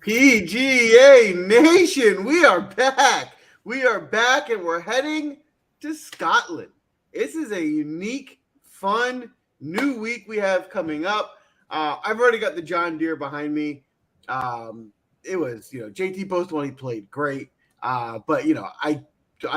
PGA Nation, we are back. We are back and we're heading to Scotland. This is a unique, fun, new week we have coming up. I've already got the John Deere behind me. It was, JT Post one, he played great. But, I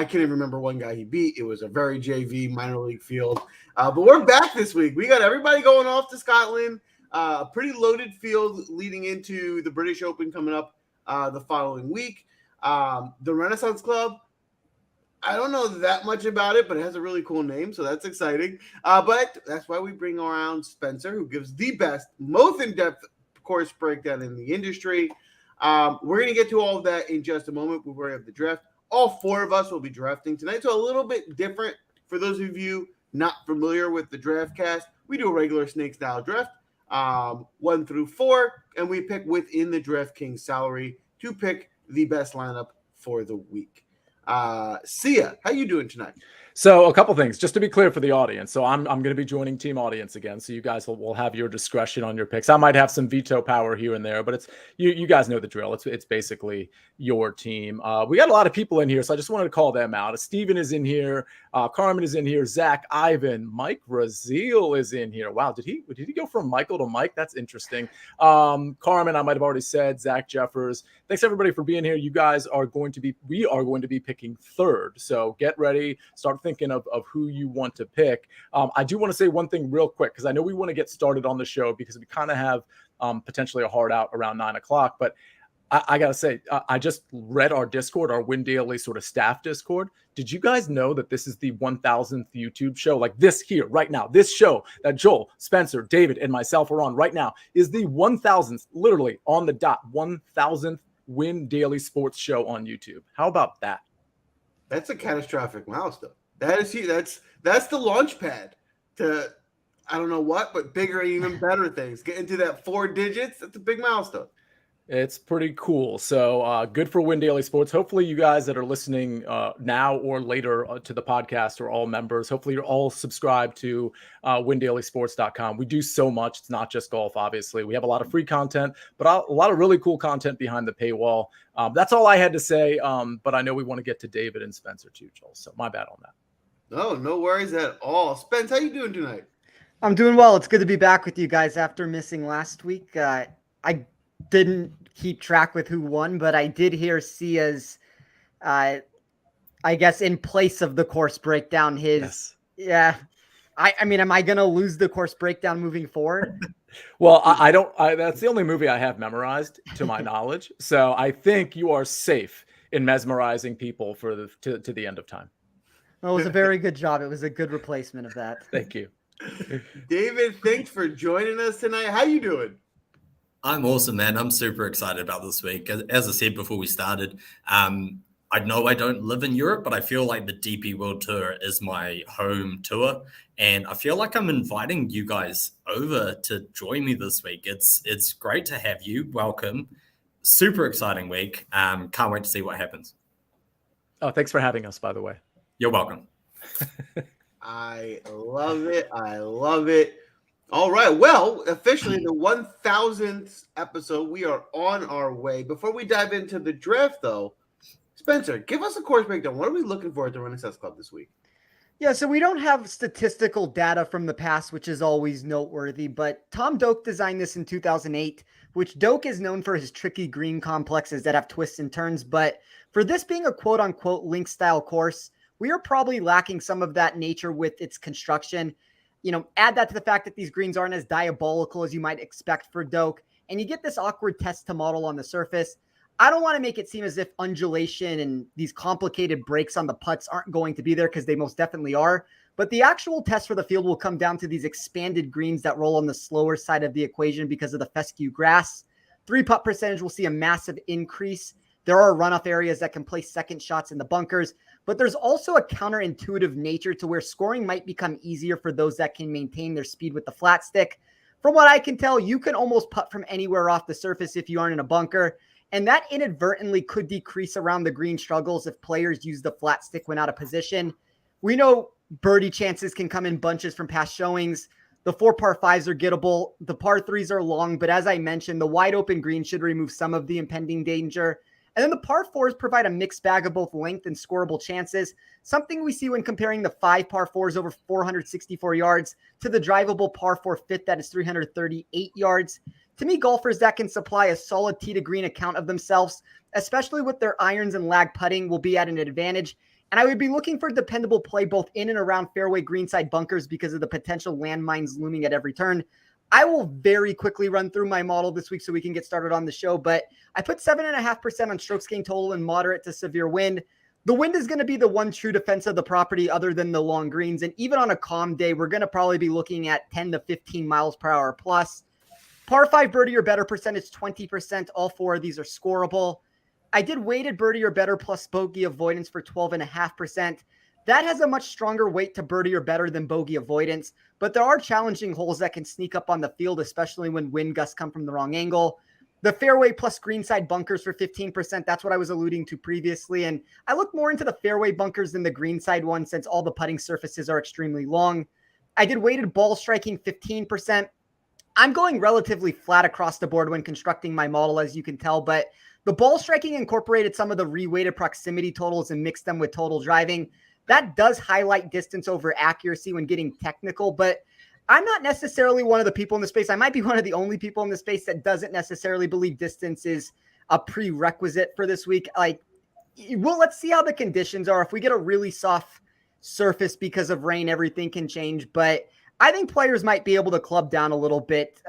can't even remember one guy he beat. It was a very JV minor league field. But we're back this week. We got everybody going off to Scotland. A pretty loaded field leading into the British Open coming up the following week. The Renaissance Club, I don't know that much about it, but it has a really cool name, so that's exciting. But that's why we bring around Spencer, who gives the best, most in-depth course breakdown in the industry. We're going to get to all of that in just a moment. We're going to have the draft. All four of us will be drafting tonight, so a little bit different for those of you not familiar with the DraftCast. We do a regular snake-style draft. 1 through 4, and we pick within the DraftKings salary to pick the best lineup for the week. Sia, how you doing tonight? So a couple things, just to be clear for the audience. So I'm going to be joining team audience again. So you guys will have your discretion on your picks. I might have some veto power here and there, but it's you guys know the drill. It's basically your team. We got a lot of people in here, so I just wanted to call them out. Steven is in here. Carmen is in here. Zach, Ivan, Mike Razil is in here. Wow, did he go from Michael to Mike? That's interesting. Carmen, I might have already said. Zach Jeffers. Thanks everybody for being here. You guys are going to be picking third. So get ready. Start thinking of who you want to pick. I do want to say one thing real quick, because I know we want to get started on the show because we kind of have potentially a hard out around 9:00. But I got to say, I just read our Discord, our Win Daily sort of staff Discord. Did you guys know that this is the 1000th YouTube show? Like this here right now, this show that Joel, Spencer, David, and myself are on right now is the 1000th, literally on the dot, 1000th Win Daily Sports show on YouTube. How about that? That's a catastrophic milestone. That's the launch pad to, I don't know what, but bigger and even better things. Get into that 4 digits. That's a big milestone. It's pretty cool. So good for Win Daily Sports. Hopefully you guys that are listening now or later to the podcast are all members. Hopefully you're all subscribed to windailysports.com. We do so much. It's not just golf, obviously. We have a lot of free content, but a lot of really cool content behind the paywall. That's all I had to say. But I know we want to get to David and Spencer too, Joel. So my bad on that. Oh, no worries at all. Spence, how you doing tonight? I'm doing well. It's good to be back with you guys after missing last week. I didn't keep track with who won, but I did hear Sia's, I guess, in place of the course breakdown. Yeah. I mean, am I going to lose the course breakdown moving forward? Well, I don't. That's the only movie I have memorized to my knowledge. So I think you are safe in mesmerizing people to the end of time. Well, it was a very good job. It was a good replacement of that. Thank you. David, thanks for joining us tonight. How you doing? I'm awesome, man. I'm super excited about this week. As I said before we started, I know I don't live in Europe, but I feel like the DP World Tour is my home tour. And I feel like I'm inviting you guys over to join me this week. It's great to have you. Welcome. Super exciting week. Can't wait to see what happens. Oh, thanks for having us, by the way. You're welcome. I love it. I love it. All right. Well, officially the 1000th episode. We are on our way. Before we dive into the draft, though, Spencer, give us a course breakdown. What are we looking for at the Renaissance Club this week? Yeah, so we don't have statistical data from the past, which is always noteworthy, but Tom Doak designed this in 2008, which Doak is known for his tricky green complexes that have twists and turns. But for this being a quote-unquote link-style course, we are probably lacking some of that nature with its construction. Add that to the fact that these greens aren't as diabolical as you might expect for Doak, and you get this awkward test to model on the surface. I don't want to make it seem as if undulation and these complicated breaks on the putts aren't going to be there, because they most definitely are. But the actual test for the field will come down to these expanded greens that roll on the slower side of the equation because of the fescue grass. 3-putt percentage will see a massive increase. There are runoff areas that can place second shots in the bunkers, but there's also a counterintuitive nature to where scoring might become easier for those that can maintain their speed with the flat stick. From what I can tell, you can almost putt from anywhere off the surface if you aren't in a bunker, and that inadvertently could decrease around the green struggles if players use the flat stick when out of position. We know birdie chances can come in bunches from past showings. The 4 par 5s are gettable. The par 3s are long, but as I mentioned, the wide open green should remove some of the impending danger. And then the par 4s provide a mixed bag of both length and scoreable chances, something we see when comparing the 5 par 4s over 464 yards to the drivable par 4 fifth that is 338 yards. To me, golfers that can supply a solid tee to green account of themselves, especially with their irons and lag putting, will be at an advantage. And I would be looking for dependable play both in and around fairway greenside bunkers because of the potential landmines looming at every turn. I will very quickly run through my model this week so we can get started on the show, but I put 7.5% on strokes gained total and moderate to severe wind. The wind is going to be the one true defense of the property other than the long greens. And even on a calm day, we're going to probably be looking at 10 to 15 miles per hour plus. Par 5 birdie or better percentage, 20%. All 4 of these are scoreable. I did weighted birdie or better plus bogey avoidance for 12.5%. That has a much stronger weight to birdie or better than bogey avoidance, but there are challenging holes that can sneak up on the field, especially when wind gusts come from the wrong angle. The fairway plus greenside bunkers for 15%. That's what I was alluding to previously. And I look more into the fairway bunkers than the greenside one since all the putting surfaces are extremely long. I did weighted ball striking 15%. I'm going relatively flat across the board when constructing my model, as you can tell, but the ball striking incorporated some of the reweighted proximity totals and mixed them with total driving. That does highlight distance over accuracy when getting technical, but I'm not necessarily one of the people in the space. I might be one of the only people in the space that doesn't necessarily believe distance is a prerequisite for this week. Well, let's see how the conditions are. If we get a really soft surface because of rain, everything can change, but I think players might be able to club down a little bit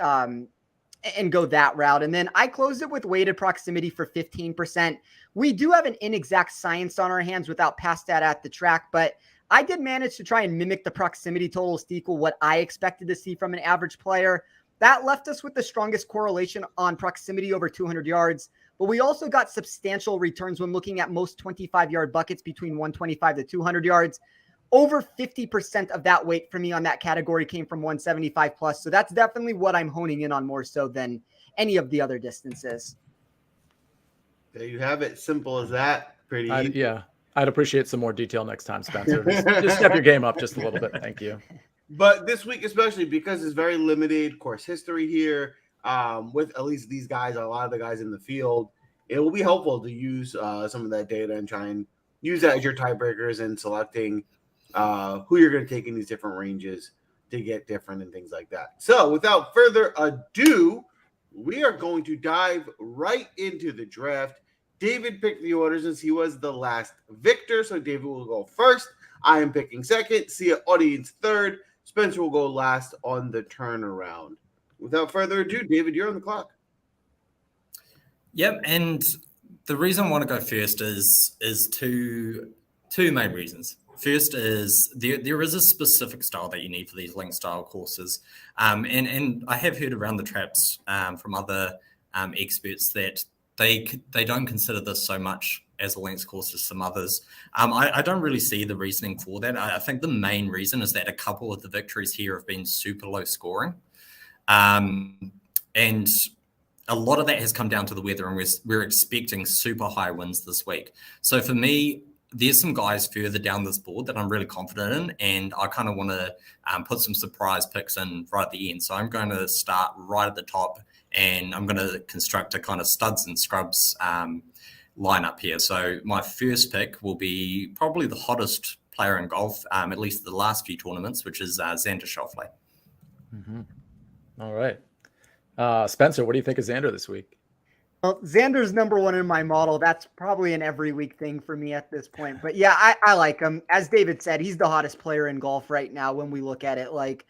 and go that route. And then I closed it with weighted proximity for 15%. We do have an inexact science on our hands without past data at the track, but I did manage to try and mimic the proximity totals to equal what I expected to see from an average player. That left us with the strongest correlation on proximity over 200 yards, but we also got substantial returns when looking at most 25-yard buckets between 125 to 200 yards. Over 50% of that weight for me on that category came from 175 plus. So that's definitely what I'm honing in on more so than any of the other distances. There you have it. Simple as that. Pretty easy. Yeah. I'd appreciate some more detail next time, Spencer. Just step your game up just a little bit. Thank you. But this week, especially because it's very limited course history here, with at least these guys, a lot of the guys in the field, it will be helpful to use some of that data and try and use that as your tiebreakers in selecting who you're going to take in these different ranges to get different and things like that. So without further ado, we are going to dive right into the draft. David picked the order since he was the last victor, so David will go first. I am picking second. Sia audience third. Spencer will go last on the turnaround. Without further ado, David, you're on the clock. Yep, and the reason I want to go first is two main reasons. First is there is a specific style that you need for these link style courses. And I have heard around the traps from other experts that they don't consider this so much as a links course as some others. I don't really see the reasoning for that. I think the main reason is that a couple of the victories here have been super low scoring. And a lot of that has come down to the weather, and we're expecting super high winds this week. So for me, there's some guys further down this board that I'm really confident in, and I kind of want to put some surprise picks in right at the end. So I'm going to start right at the top, and I'm going to construct a kind of studs and scrubs lineup here. So my first pick will be probably the hottest player in golf, at least the last few tournaments, which is Xander Schauffele. Mm-hmm. All right. Spencer, what do you think of Xander this week? Well, Xander's number one in my model. That's probably an every week thing for me at this point. But yeah, I like him. As David said, he's the hottest player in golf right now when we look at it. Like,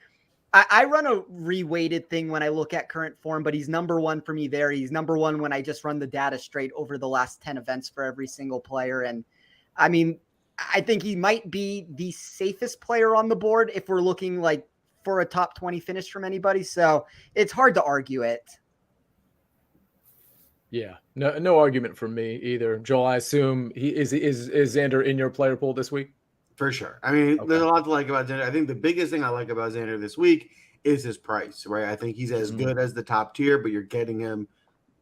I run a reweighted thing when I look at current form, but he's number one for me there. He's number one when I just run the data straight over the last 10 events for every single player. And I mean, I think he might be the safest player on the board if we're looking like for a top 20 finish from anybody. So it's hard to argue it. Yeah, no argument from me either. Joel, I assume is Xander in your player pool this week? For sure. I mean, Okay. There's a lot to like about Xander. I think the biggest thing I like about Xander this week is his price, right? I think he's as good as the top tier, but you're getting him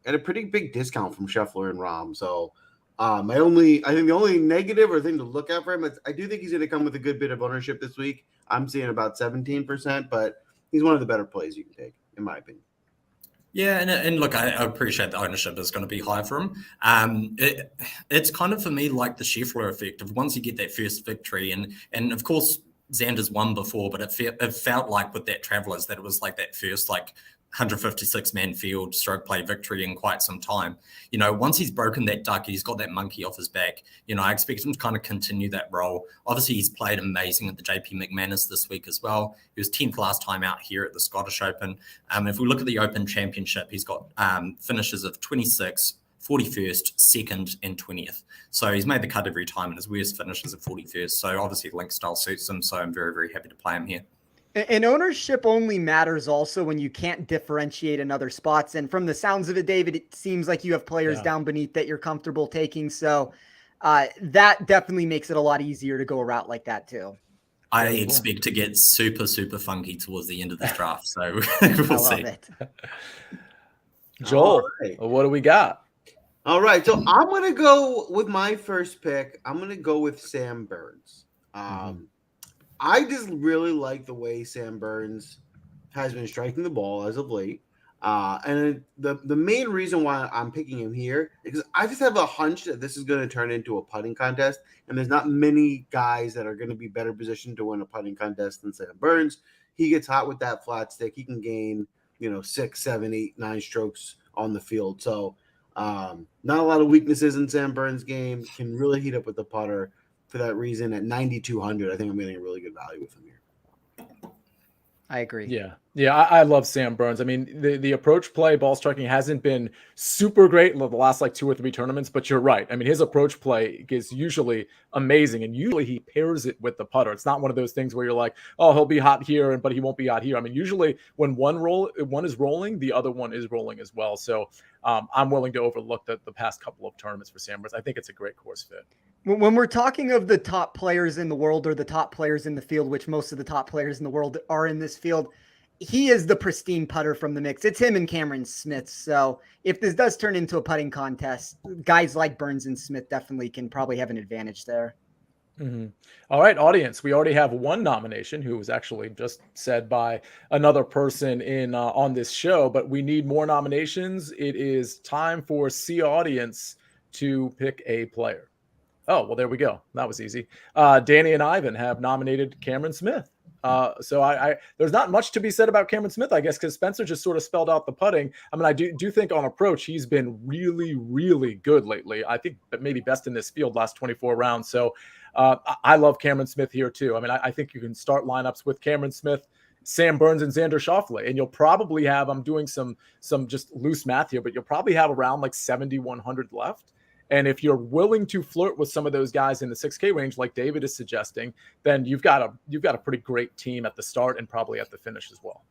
at a pretty big discount from Scheffler and Rahm. So I think the only negative or thing to look at for him is I do think he's going to come with a good bit of ownership this week. I'm seeing about 17%, but he's one of the better plays you can take, in my opinion. Yeah, and look, I appreciate the ownership is going to be high for him. It's kind of for me like the Scheffler effect of once you get that first victory, and of course Xander's won before, but it felt like with that Travelers that it was like that first 156-man field stroke play victory in quite some time. Once he's broken that duck, he's got that monkey off his back. I expect him to kind of continue that role. Obviously, he's played amazing at the JP McManus this week as well. He was 10th last time out here at the Scottish Open. If we look at the Open Championship, he's got finishes of 26th, 41st, 2nd, and 20th. So he's made the cut every time, and his worst finishes are 41st. So obviously, link style suits him. So I'm very, very happy to play him here. And ownership only matters also when you can't differentiate in other spots. And from the sounds of it, David, it seems like you have players down beneath that you're comfortable taking. So that definitely makes it a lot easier to go a route like that too. I expect to get super, super funky towards the end of this draft. So we'll see. It. Joel, what do we got? All right. So I'm going to go with my first pick. I'm going to go with Sam Burns. I just really like the way Sam Burns has been striking the ball as of late. And the main reason why I'm picking him here is because I just have a hunch that this is going to turn into a putting contest. And there's not many guys that are going to be better positioned to win a putting contest than Sam Burns. He gets hot with that flat stick. He can gain, 6, 7, 8, 9 strokes on the field. So not a lot of weaknesses in Sam Burns' game. Can really heat up with the putter. For that reason, at 9,200, I think I'm getting a really good value with him here. I agree. Yeah, I love Sam Burns. I mean, the approach play, ball striking hasn't been super great in the last 2 or 3 tournaments, but you're right. I mean, his approach play is usually amazing, and usually he pairs it with the putter. It's not one of those things where you're like, oh, he'll be hot here, but he won't be hot here. I mean, usually when one is rolling, the other one is rolling as well. So I'm willing to overlook the past couple of tournaments for Sam Burns. I think it's a great course fit. When we're talking of the top players in the world or the top players in the field, which most of the top players in the world are in this field, he is the pristine putter from the mix. It's him and Cameron Smith. So if this does turn into a putting contest, guys like Burns and Smith definitely can probably have an advantage there. All right, audience, we already have one nomination who was actually just said by another person in on this show, but we need more nominations. It is time for C audience to pick a player. Oh, well, there we go. That was easy. Danny and Ivan have nominated Cameron Smith. So I there's not much to be said about Cameron Smith, I guess, because Spencer just sort of spelled out the putting. I mean, I do think on approach, he's been really, really good lately. I think maybe best in this field last 24 rounds. So I love Cameron Smith here too. I mean, I think you can start lineups with Cameron Smith, Sam Burns, and Xander Schauffele, and you'll probably have, I'm doing some just loose math here, but you'll probably have around 7,100 left. And if you're willing to flirt with some of those guys in the 6K range, like David is suggesting, then you've got a pretty great team at the start and probably at the finish as well.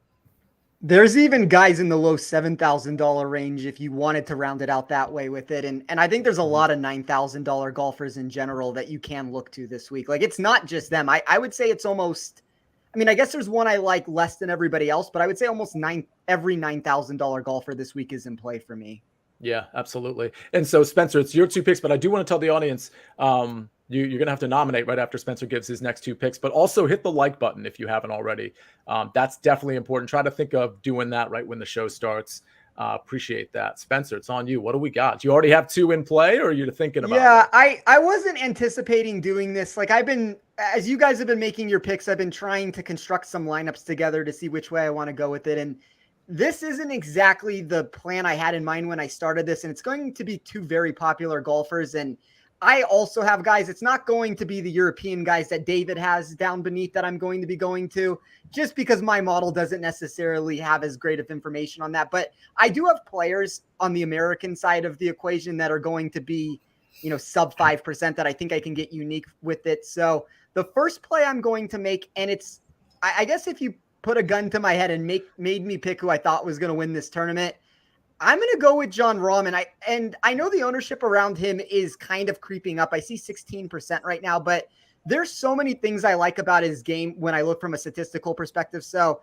There's even guys in the low $7,000 range if you wanted to round it out that way with it. And I think there's a lot of $9,000 golfers in general that you can look to this week. It's not just them. I would say it's almost, I guess there's one I like less than everybody else, but I would say almost every $9,000 golfer this week is in play for me. Yeah, absolutely. And so, Spencer, it's your 2 picks, but I do want to tell the audience you're going to have to nominate right after Spencer gives his next 2 picks, but also hit the like button if you haven't already. That's definitely important. Try to think of doing that right when the show starts. Appreciate that. Spencer, it's on you. What do we got? Do you already have 2 in play, or are you thinking about it? I wasn't anticipating doing this. As you guys have been making your picks, I've been trying to construct some lineups together to see which way I want to go with it. And this isn't exactly the plan I had in mind when I started this, and it's going to be 2 very popular golfers. And I also have guys, it's not going to be the European guys that David has down beneath that I'm going to be going to, just because my model doesn't necessarily have as great of information on that. But I do have players on the American side of the equation that are going to be, sub 5% that I think I can get unique with it. So the first play I'm going to make, and it's, I guess if you put a gun to my head and made me pick who I thought was going to win this tournament, I'm going to go with Jon Rahm. And I know the ownership around him is kind of creeping up. I see 16% right now, but there's so many things I like about his game when I look from a statistical perspective. So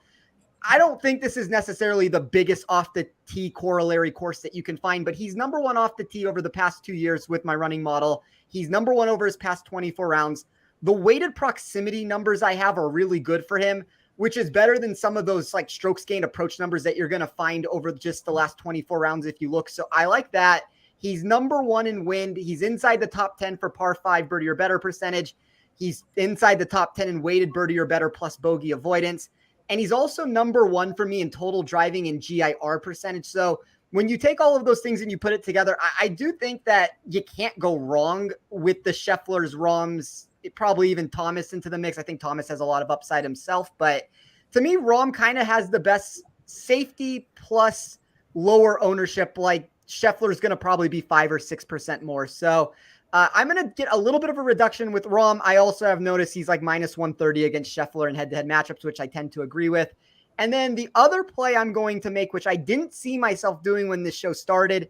I don't think this is necessarily the biggest off the tee corollary course that you can find, but he's number 1 off the tee over the past 2 years with my running model. He's number 1 over his past 24 rounds. The weighted proximity numbers I have are really good for him. which is better than some of those like strokes gained approach numbers that you're going to find over just the last 24 rounds if you look. So I like that. He's number 1 in wind. He's inside the top 10 for par 5 birdie or better percentage. He's inside the top 10 in weighted birdie or better plus bogey avoidance. And he's also number 1 for me in total driving and GIR percentage. So when you take all of those things and you put it together, I do think that you can't go wrong with the Schefflers, Rahms, probably even Thomas into the mix. I think Thomas has a lot of upside himself. But to me, Rahm kind of has the best safety plus lower ownership. Like Scheffler's going to probably be 5 or 6% more. So I'm going to get a little bit of a reduction with Rahm. I also have noticed he's like minus 130 against Scheffler in head-to-head matchups, which I tend to agree with. And then the other play I'm going to make, which I didn't see myself doing when this show started,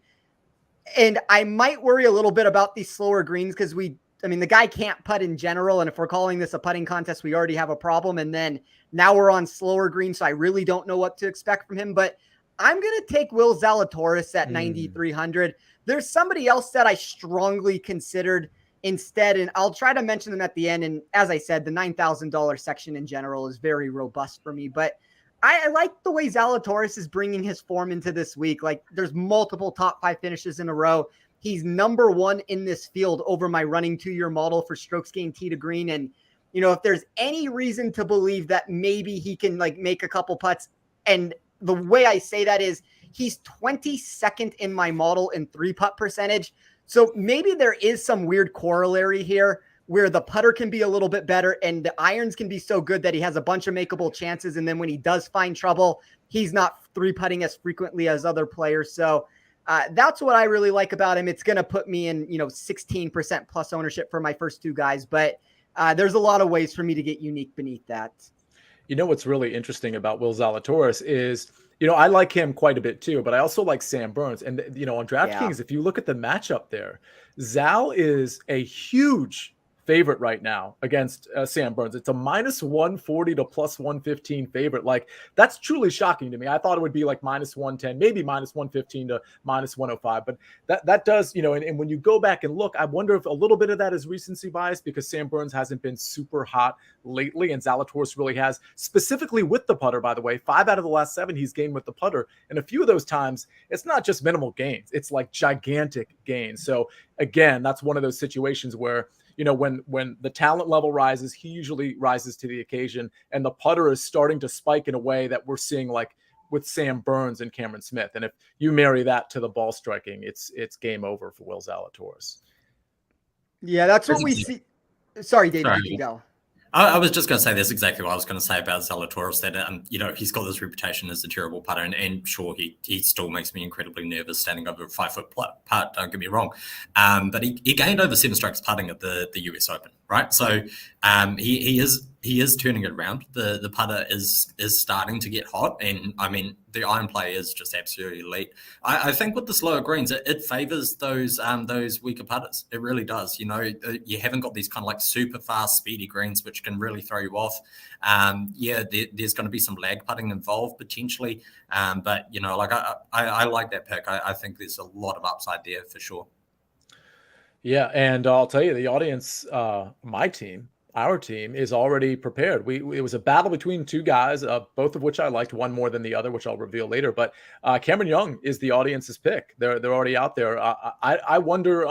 and I might worry a little bit about these slower greens because the guy can't putt in general. And if we're calling this a putting contest, we already have a problem. And then now we're on slower greens, so I really don't know what to expect from him. But I'm going to take Will Zalatoris at 9,300. There's somebody else that I strongly considered instead, and I'll try to mention them at the end. And as I said, the $9,000 section in general is very robust for me. But I like the way Zalatoris is bringing his form into this week. Like there's multiple top 5 finishes in a row. He's number 1 in this field over my running 2-year model for strokes gained tee to green. And, if there's any reason to believe that maybe he can like make a couple putts, and the way I say that is he's 22nd in my model in 3-putt percentage. So maybe there is some weird corollary here where the putter can be a little bit better and the irons can be so good that he has a bunch of makeable chances. And then when he does find trouble, he's not 3-putting as frequently as other players. So that's what I really like about him. It's going to put me in, 16% plus ownership for my first 2 guys. But there's a lot of ways for me to get unique beneath that. What's really interesting about Will Zalatoris is, I like him quite a bit too, but I also like Sam Burns. And, on DraftKings, if you look at the matchup there, Zal is a huge favorite right now against Sam Burns. It's a minus 140 to plus 115 favorite. Like that's truly shocking to me. I thought it would be like minus 110, maybe minus 115 to minus 105, but that does, and when you go back and look, I wonder if a little bit of that is recency bias because Sam Burns hasn't been super hot lately and Zalatoris really has, specifically with the putter, by the way. 5 out of the last 7 he's gained with the putter, and a few of those times it's not just minimal gains, it's like gigantic gains. So again, that's one of those situations where when the talent level rises, he usually rises to the occasion, and the putter is starting to spike in a way that we're seeing like with Sam Burns and Cameron Smith. And if you marry that to the ball striking, it's game over for Will Zalatoris. Yeah, that's what we see. Sorry, David, you can go. I was just going to say that's exactly what I was going to say about Zalatoris, that he's got this reputation as a terrible putter, and sure, he still makes me incredibly nervous standing over a 5-foot putt, don't get me wrong, but he gained over 7 strokes putting at the US Open, right? So he is turning it around. The putter is starting to get hot, and I mean the iron play is just absolutely elite. I think with the slower greens, it favors those weaker putters. It really does. You haven't got these kind of like super fast, speedy greens which can really throw you off. There's going to be some lag putting involved potentially, but I like that pick. I think there's a lot of upside there for sure. Yeah, and I'll tell you, the audience, our team is already prepared. It was a battle between 2 guys, both of which I liked, one more than the other, which I'll reveal later. But Cameron Young is the audience's pick. They're already out there. I wonder,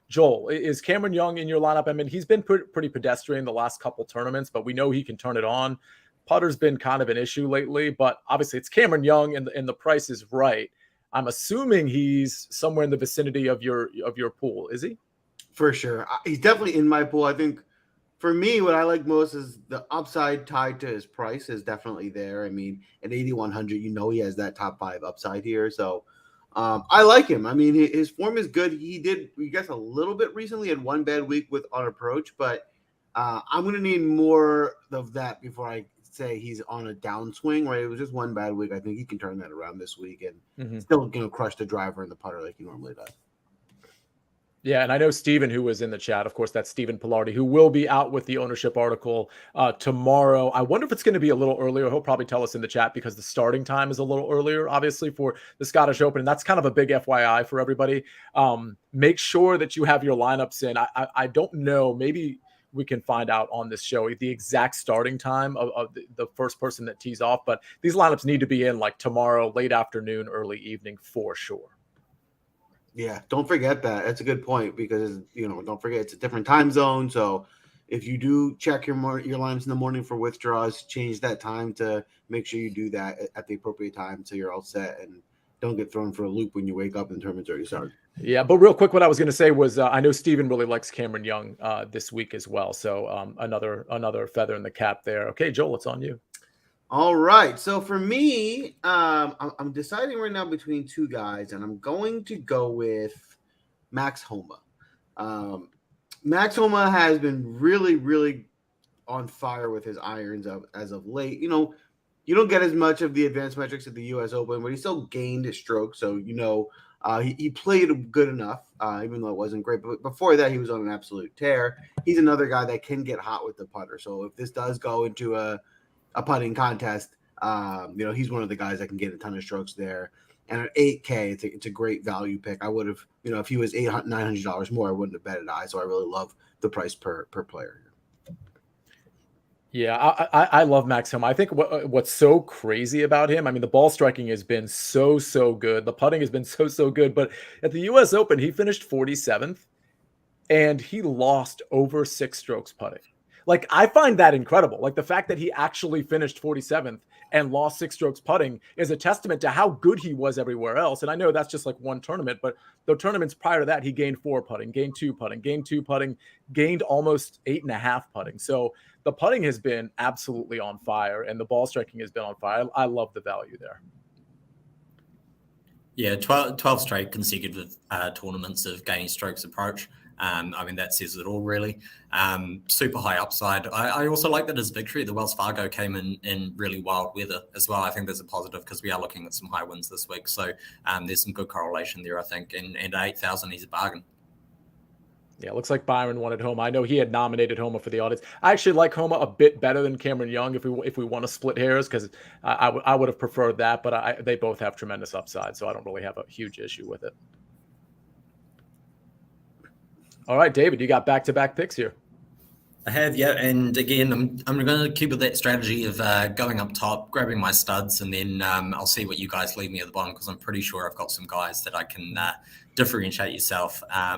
Joel, is Cameron Young in your lineup? I mean, he's been pretty pedestrian the last couple tournaments, but we know he can turn it on. Putter's been kind of an issue lately, but obviously it's Cameron Young, and the price is right. I'm assuming he's somewhere in the vicinity of your pool. Is he? For sure. He's definitely in my pool. I think for me, what I like most is the upside tied to his price is definitely there. I mean, at 8,100, he has that top 5 upside here. So I like him. I mean, his form is good. He gets a little bit recently, had 1 bad week on approach, but I'm going to need more of that before I say he's on a downswing, right? It was just 1 bad week. I think he can turn that around this week and still crush the driver and the putter like he normally does. Yeah, and I know Steven, who was in the chat, of course, that's Steven Pillardi, who will be out with the ownership article tomorrow. I wonder if it's going to be a little earlier. He'll probably tell us in the chat because the starting time is a little earlier, obviously, for the Scottish Open. And that's kind of a big FYI for everybody. Make sure that you have your lineups in. I don't know. Maybe we can find out on this show the exact starting time of the first person that tees off. But these lineups need to be in like tomorrow, late afternoon, early evening for sure. Yeah, don't forget that. That's a good point because, don't forget it's a different time zone. So if you do check your lineups in the morning for withdrawals, change that time to make sure you do that at the appropriate time so you're all set and don't get thrown for a loop when you wake up and the tournament's already started. Yeah, but real quick, what I was going to say was I know Steven really likes Cameron Young this week as well. So another feather in the cap there. Okay, Joel, it's on you. All right. So for me, I'm deciding right now between two guys, and I'm going to go with Max Homa. Max Homa has been really, really on fire with his irons as of late. You don't get as much of the advanced metrics at the U.S. Open, but he still gained his stroke. So, he played good enough, even though it wasn't great. But before that, he was on an absolute tear. He's another guy that can get hot with the putter. So if this does go into a putting contest, he's one of the guys that can get a ton of strokes there. And at $8K, it's a great value pick. I would have, if he was $800, $900 more, I wouldn't have bet it high. So I really love the price per player. Yeah, I love Max Homa. I think what's so crazy about him, I mean, the ball striking has been so good. The putting has been so good. But at the U.S. Open, he finished 47th, and he lost over 6 strokes putting. Like, I find that incredible. Like, the fact that he actually finished 47th and lost 6 strokes putting is a testament to how good he was everywhere else. And I know that's just like one tournament, but the tournaments prior to that, he gained 4 putting, gained 2 putting, gained 2 putting, gained almost 8.5 putting. So the putting has been absolutely on fire, and the ball striking has been on fire. I love the value there. Yeah, 12 straight consecutive tournaments of gaining strokes approach. That says it all, really. Super high upside. I also like that his victory at the Wells Fargo came in really wild weather as well. I think there's a positive because we are looking at some high winds this week. So there's some good correlation there, I think. And at 8,000, he's a bargain. Yeah, it looks like Byron wanted Homa. I know he had nominated Homa for the audience. I actually like Homa a bit better than Cameron Young if we want to split hairs, because I would have preferred that, but they both have tremendous upside, so I don't really have a huge issue with it. All right, David, you got back-to-back picks here. I have, yeah, and again, I'm going to keep with that strategy of going up top, grabbing my studs, and then I'll see what you guys leave me at the bottom, because I'm pretty sure I've got some guys that I can differentiate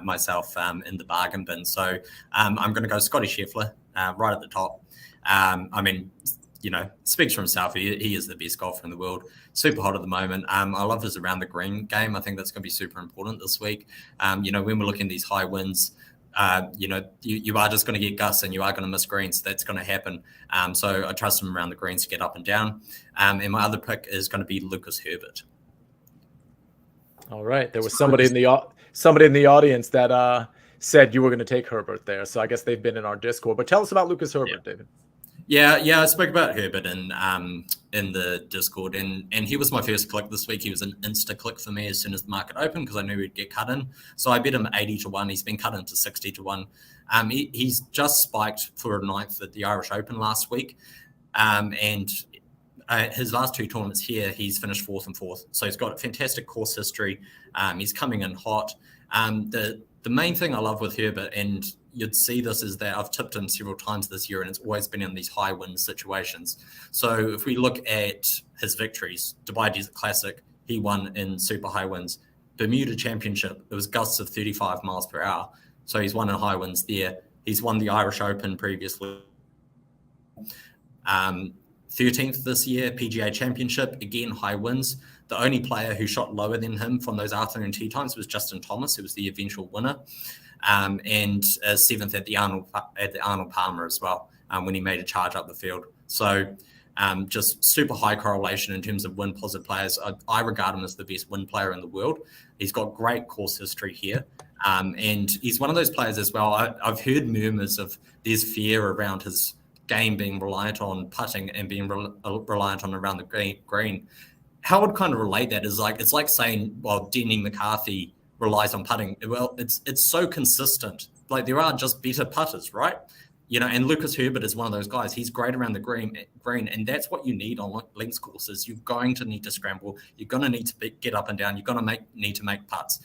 myself in the bargain bin. So I'm going to go Scotty Scheffler right at the top. Speaks for himself. He is the best golfer in the world. Super hot at the moment. I love his around the green game. I think that's going to be super important this week. When we're looking at these high winds, you are just going to get gusts and you are going to miss greens. That's going to happen. So I trust him around the greens to get up and down. And my other pick is going to be Lucas Herbert. All right. There was somebody in the audience that said you were going to take Herbert there. So I guess they've been in our Discord. But tell us about Lucas Herbert, David. Yeah, I spoke about Herbert in the Discord, and he was my first click this week. He was an insta click for me as soon as the market opened because I knew he'd get cut in. So I bet him 80-1. He's been cut into 60-1. He's just spiked for a 9th at the Irish Open last week, and his last 2 tournaments here, he's finished 4th and 4th. So he's got a fantastic course history. He's coming in hot. The main thing I love with Herbert, and you'd see this, is that I've tipped him several times this year, and it's always been in these high wind situations. So if we look at his victories, Dubai Desert Classic, he won in super high winds. Bermuda Championship, it was gusts of 35 miles per hour. So he's won in high winds there. He's won the Irish Open previously. 13th this year, PGA Championship, again, high winds. The only player who shot lower than him from those afternoon tee times was Justin Thomas, who was the eventual winner. And 7th at the Arnold Palmer as well, when he made a charge up the field. So just super high correlation in terms of win positive players. I regard him as the best win player in the world. He's got great course history here. And he's one of those players as well. I've heard murmurs of there's fear around his game being reliant on putting and being reliant on around the green. How I would kind of relate that is it's like saying, well, Denny McCarthy relies on putting. Well, it's so consistent. Like, there are just better putters, right? And Lucas Herbert is one of those guys. He's great around the green, and that's what you need on links courses. You're going to need to scramble. You're going to need to get up and down. You're going to need to make putts.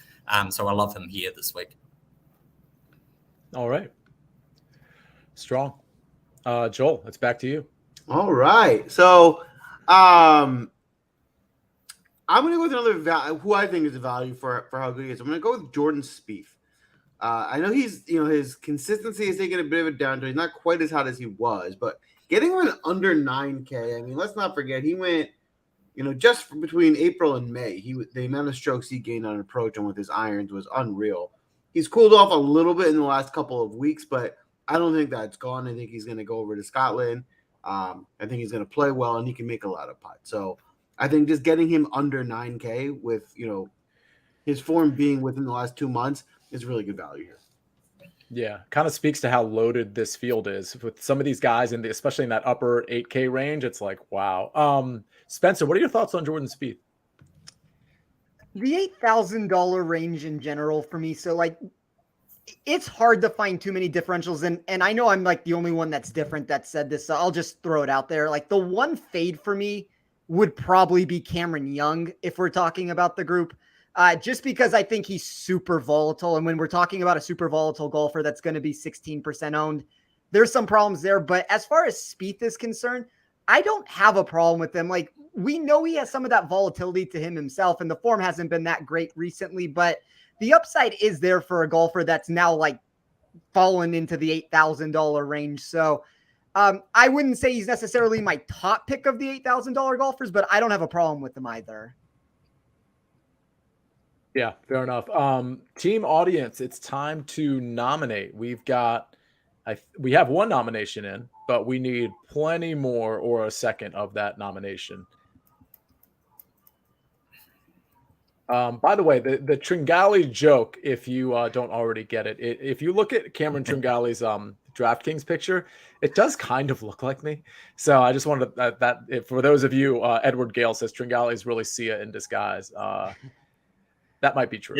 So I love him here this week. All right. Strong. Joel, it's back to you. All right. So I'm going to go with another who I think is a value for how good he is. I'm going to go with Jordan Spieth. I know he's, his consistency is taking a bit of a downturn. He's not quite as hot as he was, but getting him under 9K, I mean, let's not forget, he went, just between April and May, the amount of strokes he gained on approach and with his irons was unreal. He's cooled off a little bit in the last couple of weeks, but I don't think that's gone. I think he's going to go over to Scotland. I think he's going to play well, and he can make a lot of putts. So I think just getting him under 9K with, his form being within the last 2 months is really good value here. Yeah, kind of speaks to how loaded this field is with some of these guys, and especially in that upper 8K range. It's like, wow. Spencer, what are your thoughts on Jordan Spieth? The $8,000 range in general for me. So it's hard to find too many differentials. And I know I'm the only one that's different that said this. So I'll just throw it out there. The one fade for me would probably be Cameron Young if we're talking about the group. Just because I think he's super volatile. And when we're talking about a super volatile golfer that's going to be 16% owned, there's some problems there. But as far as Spieth is concerned, I don't have a problem with him. We know he has some of that volatility to him himself, and the form hasn't been that great recently, but the upside is there for a golfer that's now fallen into the $8,000 range. So I wouldn't say he's necessarily my top pick of the $8,000 golfers, but I don't have a problem with them either. Yeah, fair enough. Team audience, it's time to nominate. We have one nomination in, but we need plenty more or a second of that nomination. By the way, the Tringali joke, if you don't already get it, if you look at Cameron Tringali's DraftKings picture, it does kind of look like me. So I just wanted that for those of you, Edward Gale says Tringali's really Sia in disguise. That might be true.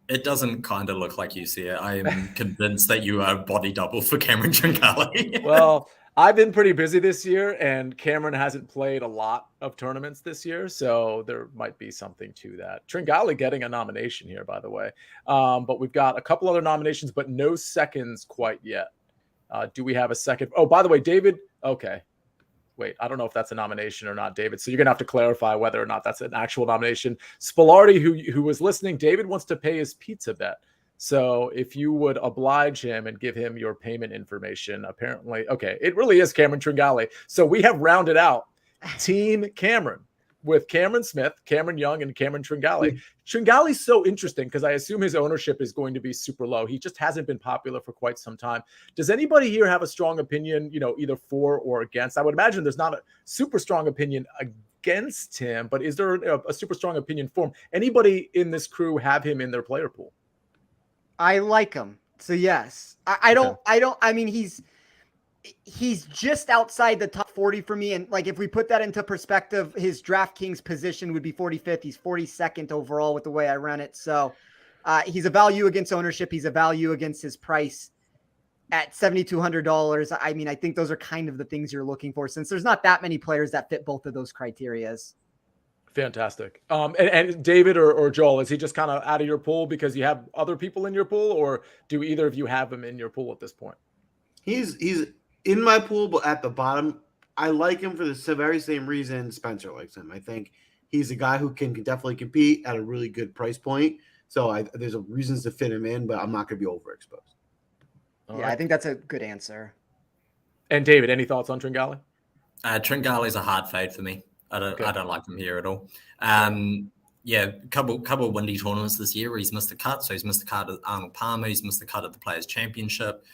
It doesn't kind of look like you, Sia. I am convinced that you are body double for Cameron Tringali. Well, I've been pretty busy this year, and Cameron hasn't played a lot of tournaments this year, so there might be something to that. Tringali getting a nomination here, by the way. But we've got a couple other nominations, but no seconds quite yet. Do we have a second? Oh, by the way, David. Okay. Wait, I don't know if that's a nomination or not, David. So you're going to have to clarify whether or not that's an actual nomination. Spolardi, who was listening, David wants to pay his pizza bet. So if you would oblige him and give him your payment information, apparently, okay, it really is Cameron Tringali. So we have rounded out Team Cameron with Cameron Smith, Cameron Young, and Cameron Tringali. Tringali's so interesting because I assume his ownership is going to be super low. He just hasn't been popular for quite some time. Does anybody here have a strong opinion, either for or against? I would imagine there's not a super strong opinion against him, but is there a super strong opinion for him? Anybody in this crew have him in their player pool? I like him. So yes, he's just outside the top 40 for me. And if we put that into perspective, his DraftKings position would be 45th. He's 42nd overall with the way I run it. So he's a value against ownership. He's a value against his price at $7,200. I think those are kind of the things you're looking for, since there's not that many players that fit both of those criterias. Fantastic. And David or Joel, is he just kind of out of your pool because you have other people in your pool, or do either of you have him in your pool at this point? He's in my pool, but at the bottom. I like him for the very same reason Spencer likes him. I think he's a guy who can definitely compete at a really good price point. So there's reasons to fit him in, but I'm not going to be overexposed. All right. I think that's a good answer. And David, any thoughts on Tringali? Tringali's a hard fade for me. I don't like him here at all. Yeah, couple of windy tournaments this year where he's missed the cut. So he's missed the cut at Arnold Palmer. He's missed the cut at the Players' Championship.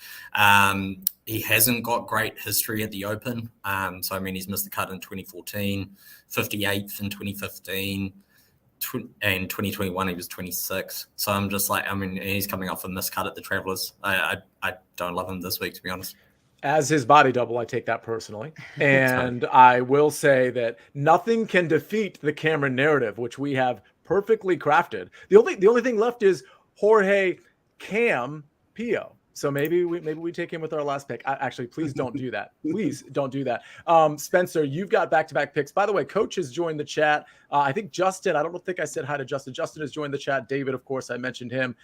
He hasn't got great history at the Open. He's missed the cut in 2014, 58th in 2015, and 2021 he was 26th. So I'm just he's coming off a missed cut at the Travelers. I don't love him this week, to be honest. As his body double, I take that personally. And I will say that nothing can defeat the Cameron narrative, which we have perfectly crafted. The only thing left is Jorge Cam Pio. So maybe we take him with our last pick. Actually, please don't do that. Please don't do that. Spencer, you've got back-to-back picks. By the way, Coach has joined the chat. I think Justin, I don't think I said hi to Justin. Justin has joined the chat. David, of course, I mentioned him.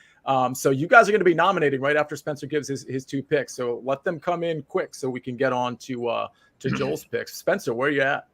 So you guys are going to be nominating right after Spencer gives his 2 picks. So let them come in quick so we can get on to Joel's picks. Spencer, where are you at?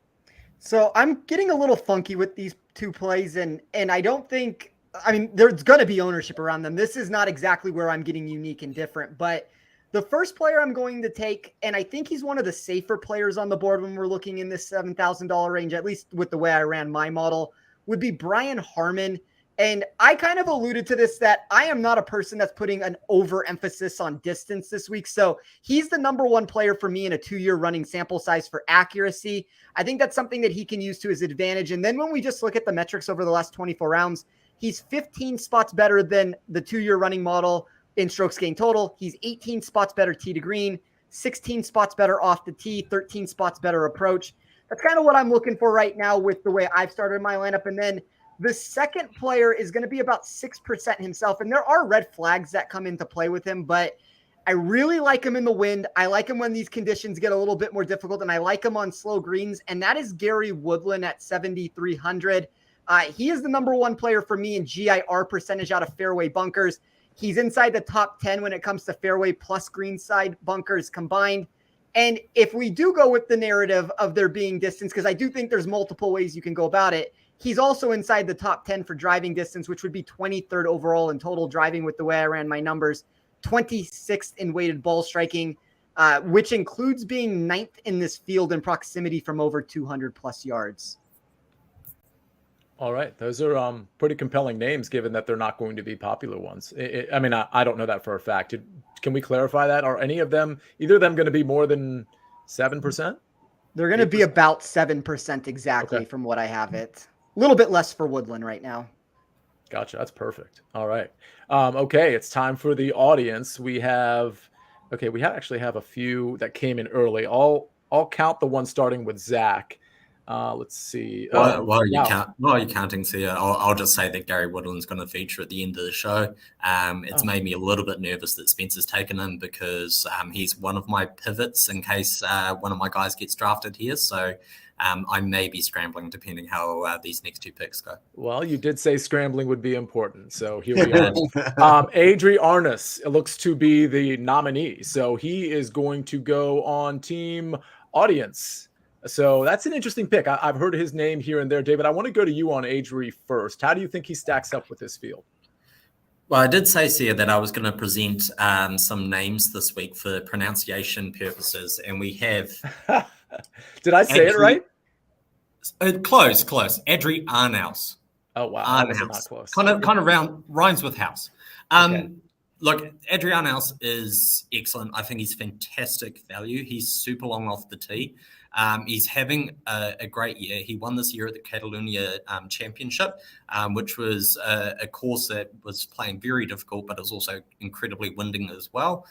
So I'm getting a little funky with these 2 plays, and I don't think, I mean, there's going to be ownership around them. This is not exactly where I'm getting unique and different, but the first player I'm going to take, and I think he's one of the safer players on the board when we're looking in this $7,000 range, at least with the way I ran my model, would be Brian Harmon. And I kind of alluded to this, that I am not a person that's putting an overemphasis on distance this week. So he's the number 1 player for me in a 2-year running sample size for accuracy. I think that's something that he can use to his advantage. And then when we just look at the metrics over the last 24 rounds, he's 15 spots better than the 2-year running model in strokes gained total. He's 18 spots better tee to green, 16 spots better off the tee, 13 spots better approach. That's kind of what I'm looking for right now with the way I've started my lineup. And then the second player is going to be about 6% himself. And there are red flags that come into play with him, but I really like him in the wind. I like him when these conditions get a little bit more difficult, and I like him on slow greens. And that is Gary Woodland at 7,300. He is the number 1 player for me in GIR percentage out of fairway bunkers. He's inside the top 10 when it comes to fairway plus greenside bunkers combined. And if we do go with the narrative of there being distance, because I do think there's multiple ways you can go about it, he's also inside the top 10 for driving distance, which would be 23rd overall in total driving with the way I ran my numbers, 26th in weighted ball striking, which includes being 9th in this field in proximity from over 200 plus yards. All right. Those are pretty compelling names, given that they're not going to be popular ones. I mean, I don't know that for a fact. Can we clarify that? Are any of them, either of them, going to be more than 7%? They're going to be about 7% exactly from what I have it. A little bit less for Woodland right now. Gotcha. That's perfect. All right. Okay. It's time for the audience. We actually have a few that came in early. I'll count the one starting with Zach. Let's see. While you're counting, so yeah, I'll just say that Gary Woodland's going to feature at the end of the show. It's made me a little bit nervous that Spencer's taken him because he's one of my pivots in case one of my guys gets drafted here. So I may be scrambling depending how these next 2 picks go. Well, you did say scrambling would be important. So here we are. Adrian Maronk looks to be the nominee. So he is going to go on team audience. So that's an interesting pick. I've heard his name here and there. David, I want to go to you on Adri first. How do you think he stacks up with this field? Well, I did say, Sia, that I was going to present some names this week for pronunciation purposes, and we have... Did I say it right? Close. Adrian Arnaus. Oh, wow. That was not close. Kind of rhymes with house. Okay. Look, Adrian Arnaus is excellent. I think he's fantastic value. He's super long off the tee. He's having a great year. He won this year at the Catalonia Championship, which was a course that was playing very difficult, but it was also incredibly winding as well.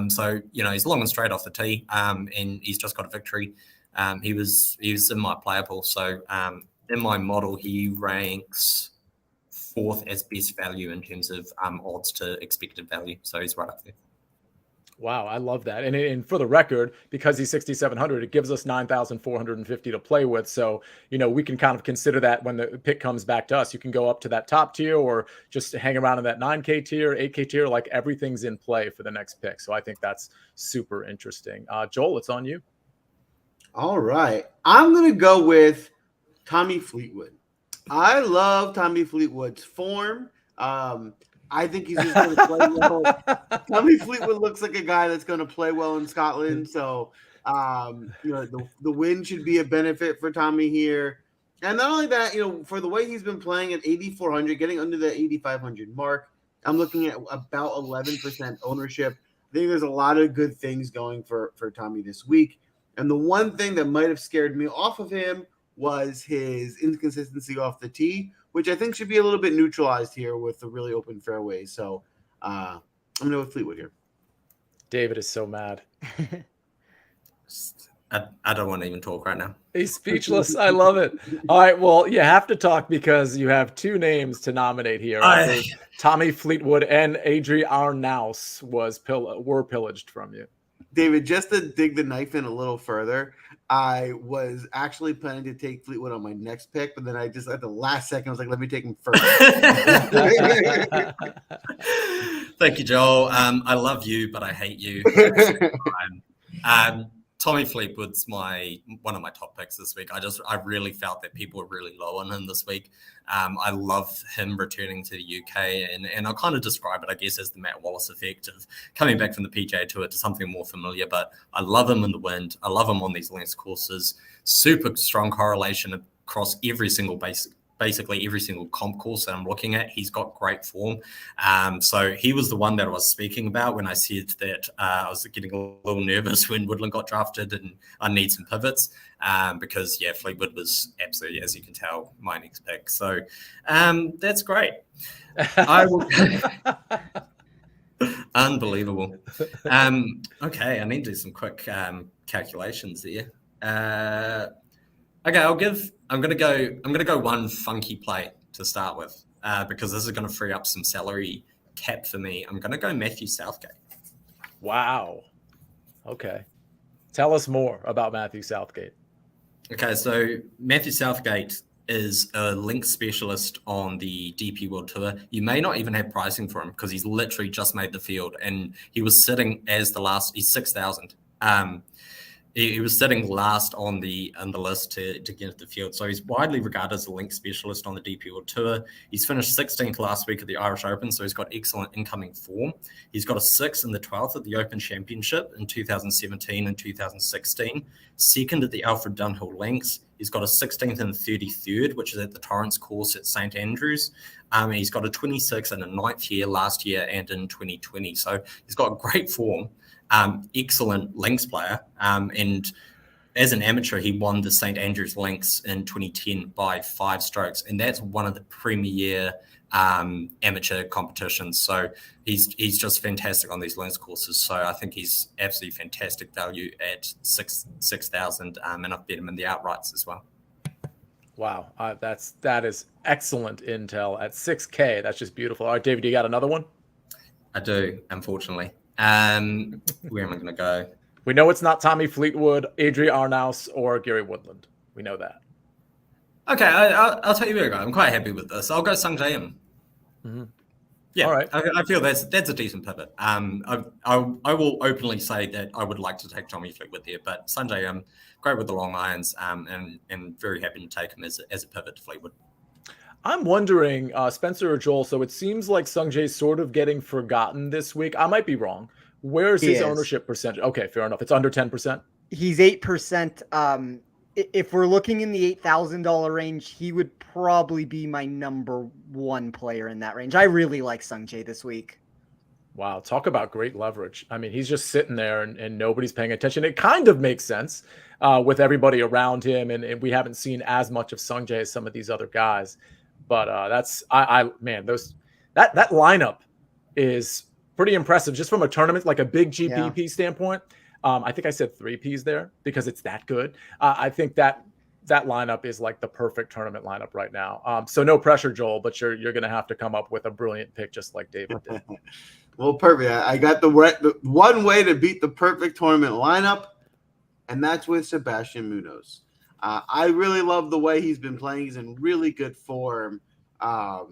So, he's long and straight off the tee, and he's just got a victory. He was in my player pool. So in my model, he ranks 4th as best value in terms of odds to expected value. So he's right up there. Wow, I love that. And for the record, because he's 6,700, it gives us 9,450 to play with. So, we can kind of consider that when the pick comes back to us. You can go up to that top tier or just hang around in that 9K tier, 8K tier, like everything's in play for the next pick. So I think that's super interesting. Joel, it's on you. All right. I'm going to go with Tommy Fleetwood. I love Tommy Fleetwood's form. I think he's just going to play well. Tommy Fleetwood looks like a guy that's going to play well in Scotland. So, the win should be a benefit for Tommy here. And not only that, for the way he's been playing at 8,400, getting under the 8,500 mark, I'm looking at about 11% ownership. I think there's a lot of good things going for Tommy this week. And the one thing that might have scared me off of him was his inconsistency off the tee, which I think should be a little bit neutralized here with the really open fairways. So I'm going to go with Fleetwood here. David is so mad. I don't want to even talk right now. He's speechless. I love it. All right. Well, you have to talk because you have two names to nominate here. Tommy Fleetwood and Adrian Maronk were pillaged from you. David, just to dig the knife in a little further, I was actually planning to take Fleetwood on my next pick, but then I just at the last second I was like, let me take him first. Thank you, Joel. I love you, but I hate you. Tommy Fleetwood's one of my top picks this week. I really felt that people were really low on him this week. I love him returning to the UK, and I'll kind of describe it, I guess, as the Matt Wallace effect of coming back from the PGA Tour to something more familiar. But I love him in the wind. I love him on these length courses. Super strong correlation across basically every single comp course that I'm looking at. He's got great form. So he was the one that I was speaking about when I said that I was getting a little nervous when Woodland got drafted and I need some pivots because, Fleetwood was absolutely, as you can tell, my next pick. So that's great. I will... Unbelievable. Okay, I need to do some quick calculations there. Okay, I'm gonna go one funky play to start with because this is gonna free up some salary cap for me. I'm gonna go Matthew Southgate. Wow. Okay. Tell us more about Matthew Southgate. Okay, so Matthew Southgate is a link specialist on the DP World Tour. You may not even have pricing for him because he's literally just made the field and he was sitting as he's 6,000. He was sitting last on the list to get into the field. So he's widely regarded as a link specialist on the DP World Tour. He's finished 16th last week at the Irish Open, so he's got excellent incoming form. He's got a 6th in the 12th at the Open Championship in 2017 and 2016. Second at the Alfred Dunhill Links. He's got a 16th and 33rd, which is at the Torrance course at St Andrews. He's got a 26th and a 9th here last year and in 2020. So he's got great form. Excellent links player. And as an amateur, he won the St Andrews Links in 2010 by 5 strokes. And that's one of the premier amateur competitions. So he's just fantastic on these links courses. So I think he's absolutely fantastic value at 6,000. And I've bet him in the outrights as well. Wow. That is excellent intel at 6K. That's just beautiful. All right, David, you got another one? I do, unfortunately. Where am I going to go? We know it's not Tommy Fleetwood, Adrian Maronk, or Gary Woodland. We know that. Okay, I'll tell you where I go. I'm quite happy with this. I'll go Sungjae Im. Mm-hmm. Yeah, all right. I feel that's a decent pivot. I will openly say that I would like to take Tommy Fleetwood there, but Sungjae Im, great with the long irons, and very happy to take him as a pivot to Fleetwood. I'm wondering, Spencer or Joel, so it seems like Sungjae's sort of getting forgotten this week. I might be wrong. Where's his ownership percentage? Okay, fair enough. It's under 10%. He's 8%. If we're looking in the $8,000 range, he would probably be my number one player in that range. I really like Sungjae this week. Wow, talk about great leverage. I mean, he's just sitting there and nobody's paying attention. It kind of makes sense with everybody around him, and we haven't seen as much of Sungjae as some of these other guys. But that lineup is pretty impressive just from a tournament, like a big GPP standpoint. I think I said 3 Ps there because it's that good. I think that lineup is like the perfect tournament lineup right now. So no pressure, Joel, but you're going to have to come up with a brilliant pick just like David did. Well, perfect. I got the one way to beat the perfect tournament lineup, and that's with Sebastian Munoz. I really love the way he's been playing. He's in really good form. I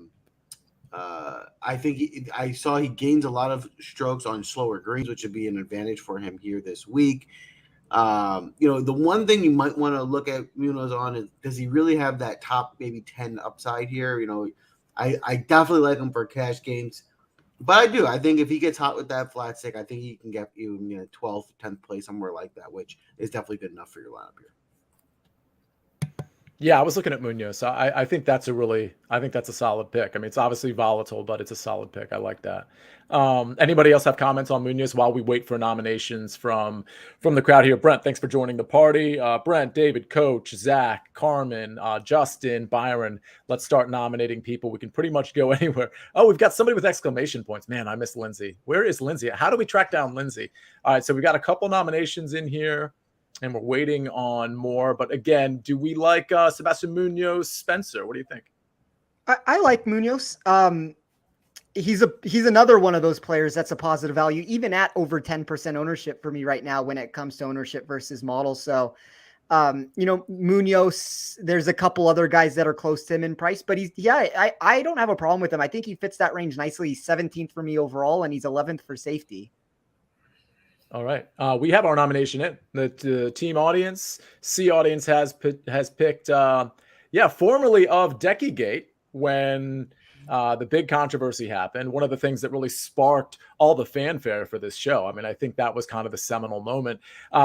think I saw he gains a lot of strokes on slower greens, which would be an advantage for him here this week. The one thing you might want to look at Munoz on is, does he really have that top maybe 10 upside here? I definitely like him for cash games, but I do. I think if he gets hot with that flat stick, I think he can get you 12th, 10th place, somewhere like that, which is definitely good enough for your lineup here. Yeah, I was looking at Munoz. So I think that's a solid pick. I mean, it's obviously volatile, but it's a solid pick. I like that. Anybody else have comments on Munoz while we wait for nominations from the crowd here? Brent, thanks for joining the party. Brent, David, Coach, Zach, Carmen, Justin, Byron. Let's start nominating people. We can pretty much go anywhere. Oh, we've got somebody with exclamation points. Man, I miss Lindsay. Where is Lindsay? How do we track down Lindsay? All right, so we got a couple nominations in here. and we're waiting on more. But again, do we like Sebastian Munoz, Spencer? What do you think? I like Munoz. He's another one of those players that's a positive value, even at over 10% ownership for me right now when it comes to ownership versus models. So, Munoz, there's a couple other guys that are close to him in price, but I don't have a problem with him. I think he fits that range nicely. He's 17th for me overall, and he's 11th for safety. All right. We have our nomination in. The team audience, C audience has picked, formerly of Decigate, when the big controversy happened. One of the things that really sparked all the fanfare for this show. I mean, I think that was kind of the seminal moment.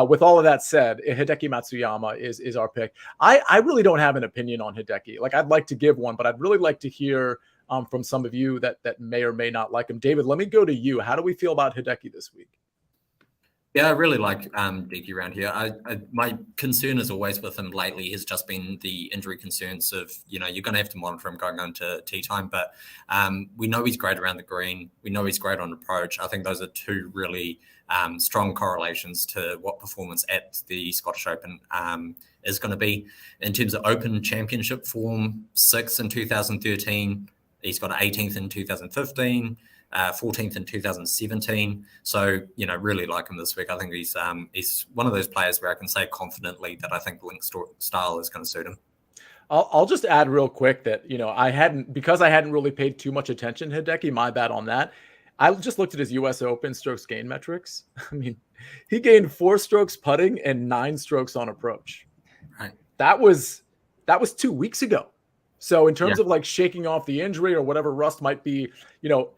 With all of that said, Hideki Matsuyama is our pick. I really don't have an opinion on Hideki. Like, I'd like to give one, but I'd really like to hear from some of you that may or may not like him. David, let me go to you. How do we feel about Hideki this week? Yeah, I really like Deaky around here. My concern as always with him lately has just been the injury concerns of, you're going to have to monitor him going on to tee time. But we know he's great around the green. We know he's great on approach. I think those are two really strong correlations to what performance at the Scottish Open is going to be. In terms of Open Championship form, 6th in 2013. He's got 18th in 2015. 14th in 2017. So, really like him this week. I think he's one of those players where I can say confidently that I think the link style is going to suit him. I'll just add real quick that, I hadn't really paid too much attention to Hideki, my bad on that. I just looked at his US Open strokes gain metrics. I mean, he gained 4 strokes putting and 9 strokes on approach. Right. That was 2 weeks ago. So in terms of like shaking off the injury or whatever rust might be,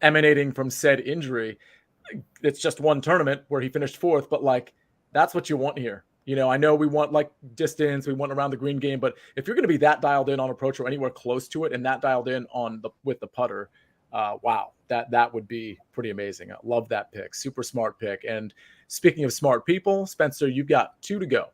emanating from said injury, it's just one tournament where he finished 4th, but like, that's what you want here. I know we want like distance, we want around the green game, but if you're going to be that dialed in on approach or anywhere close to it and that dialed in with the putter, wow, that would be pretty amazing. I love that pick. Super smart pick. And speaking of smart people, Spencer, you've got 2 to go.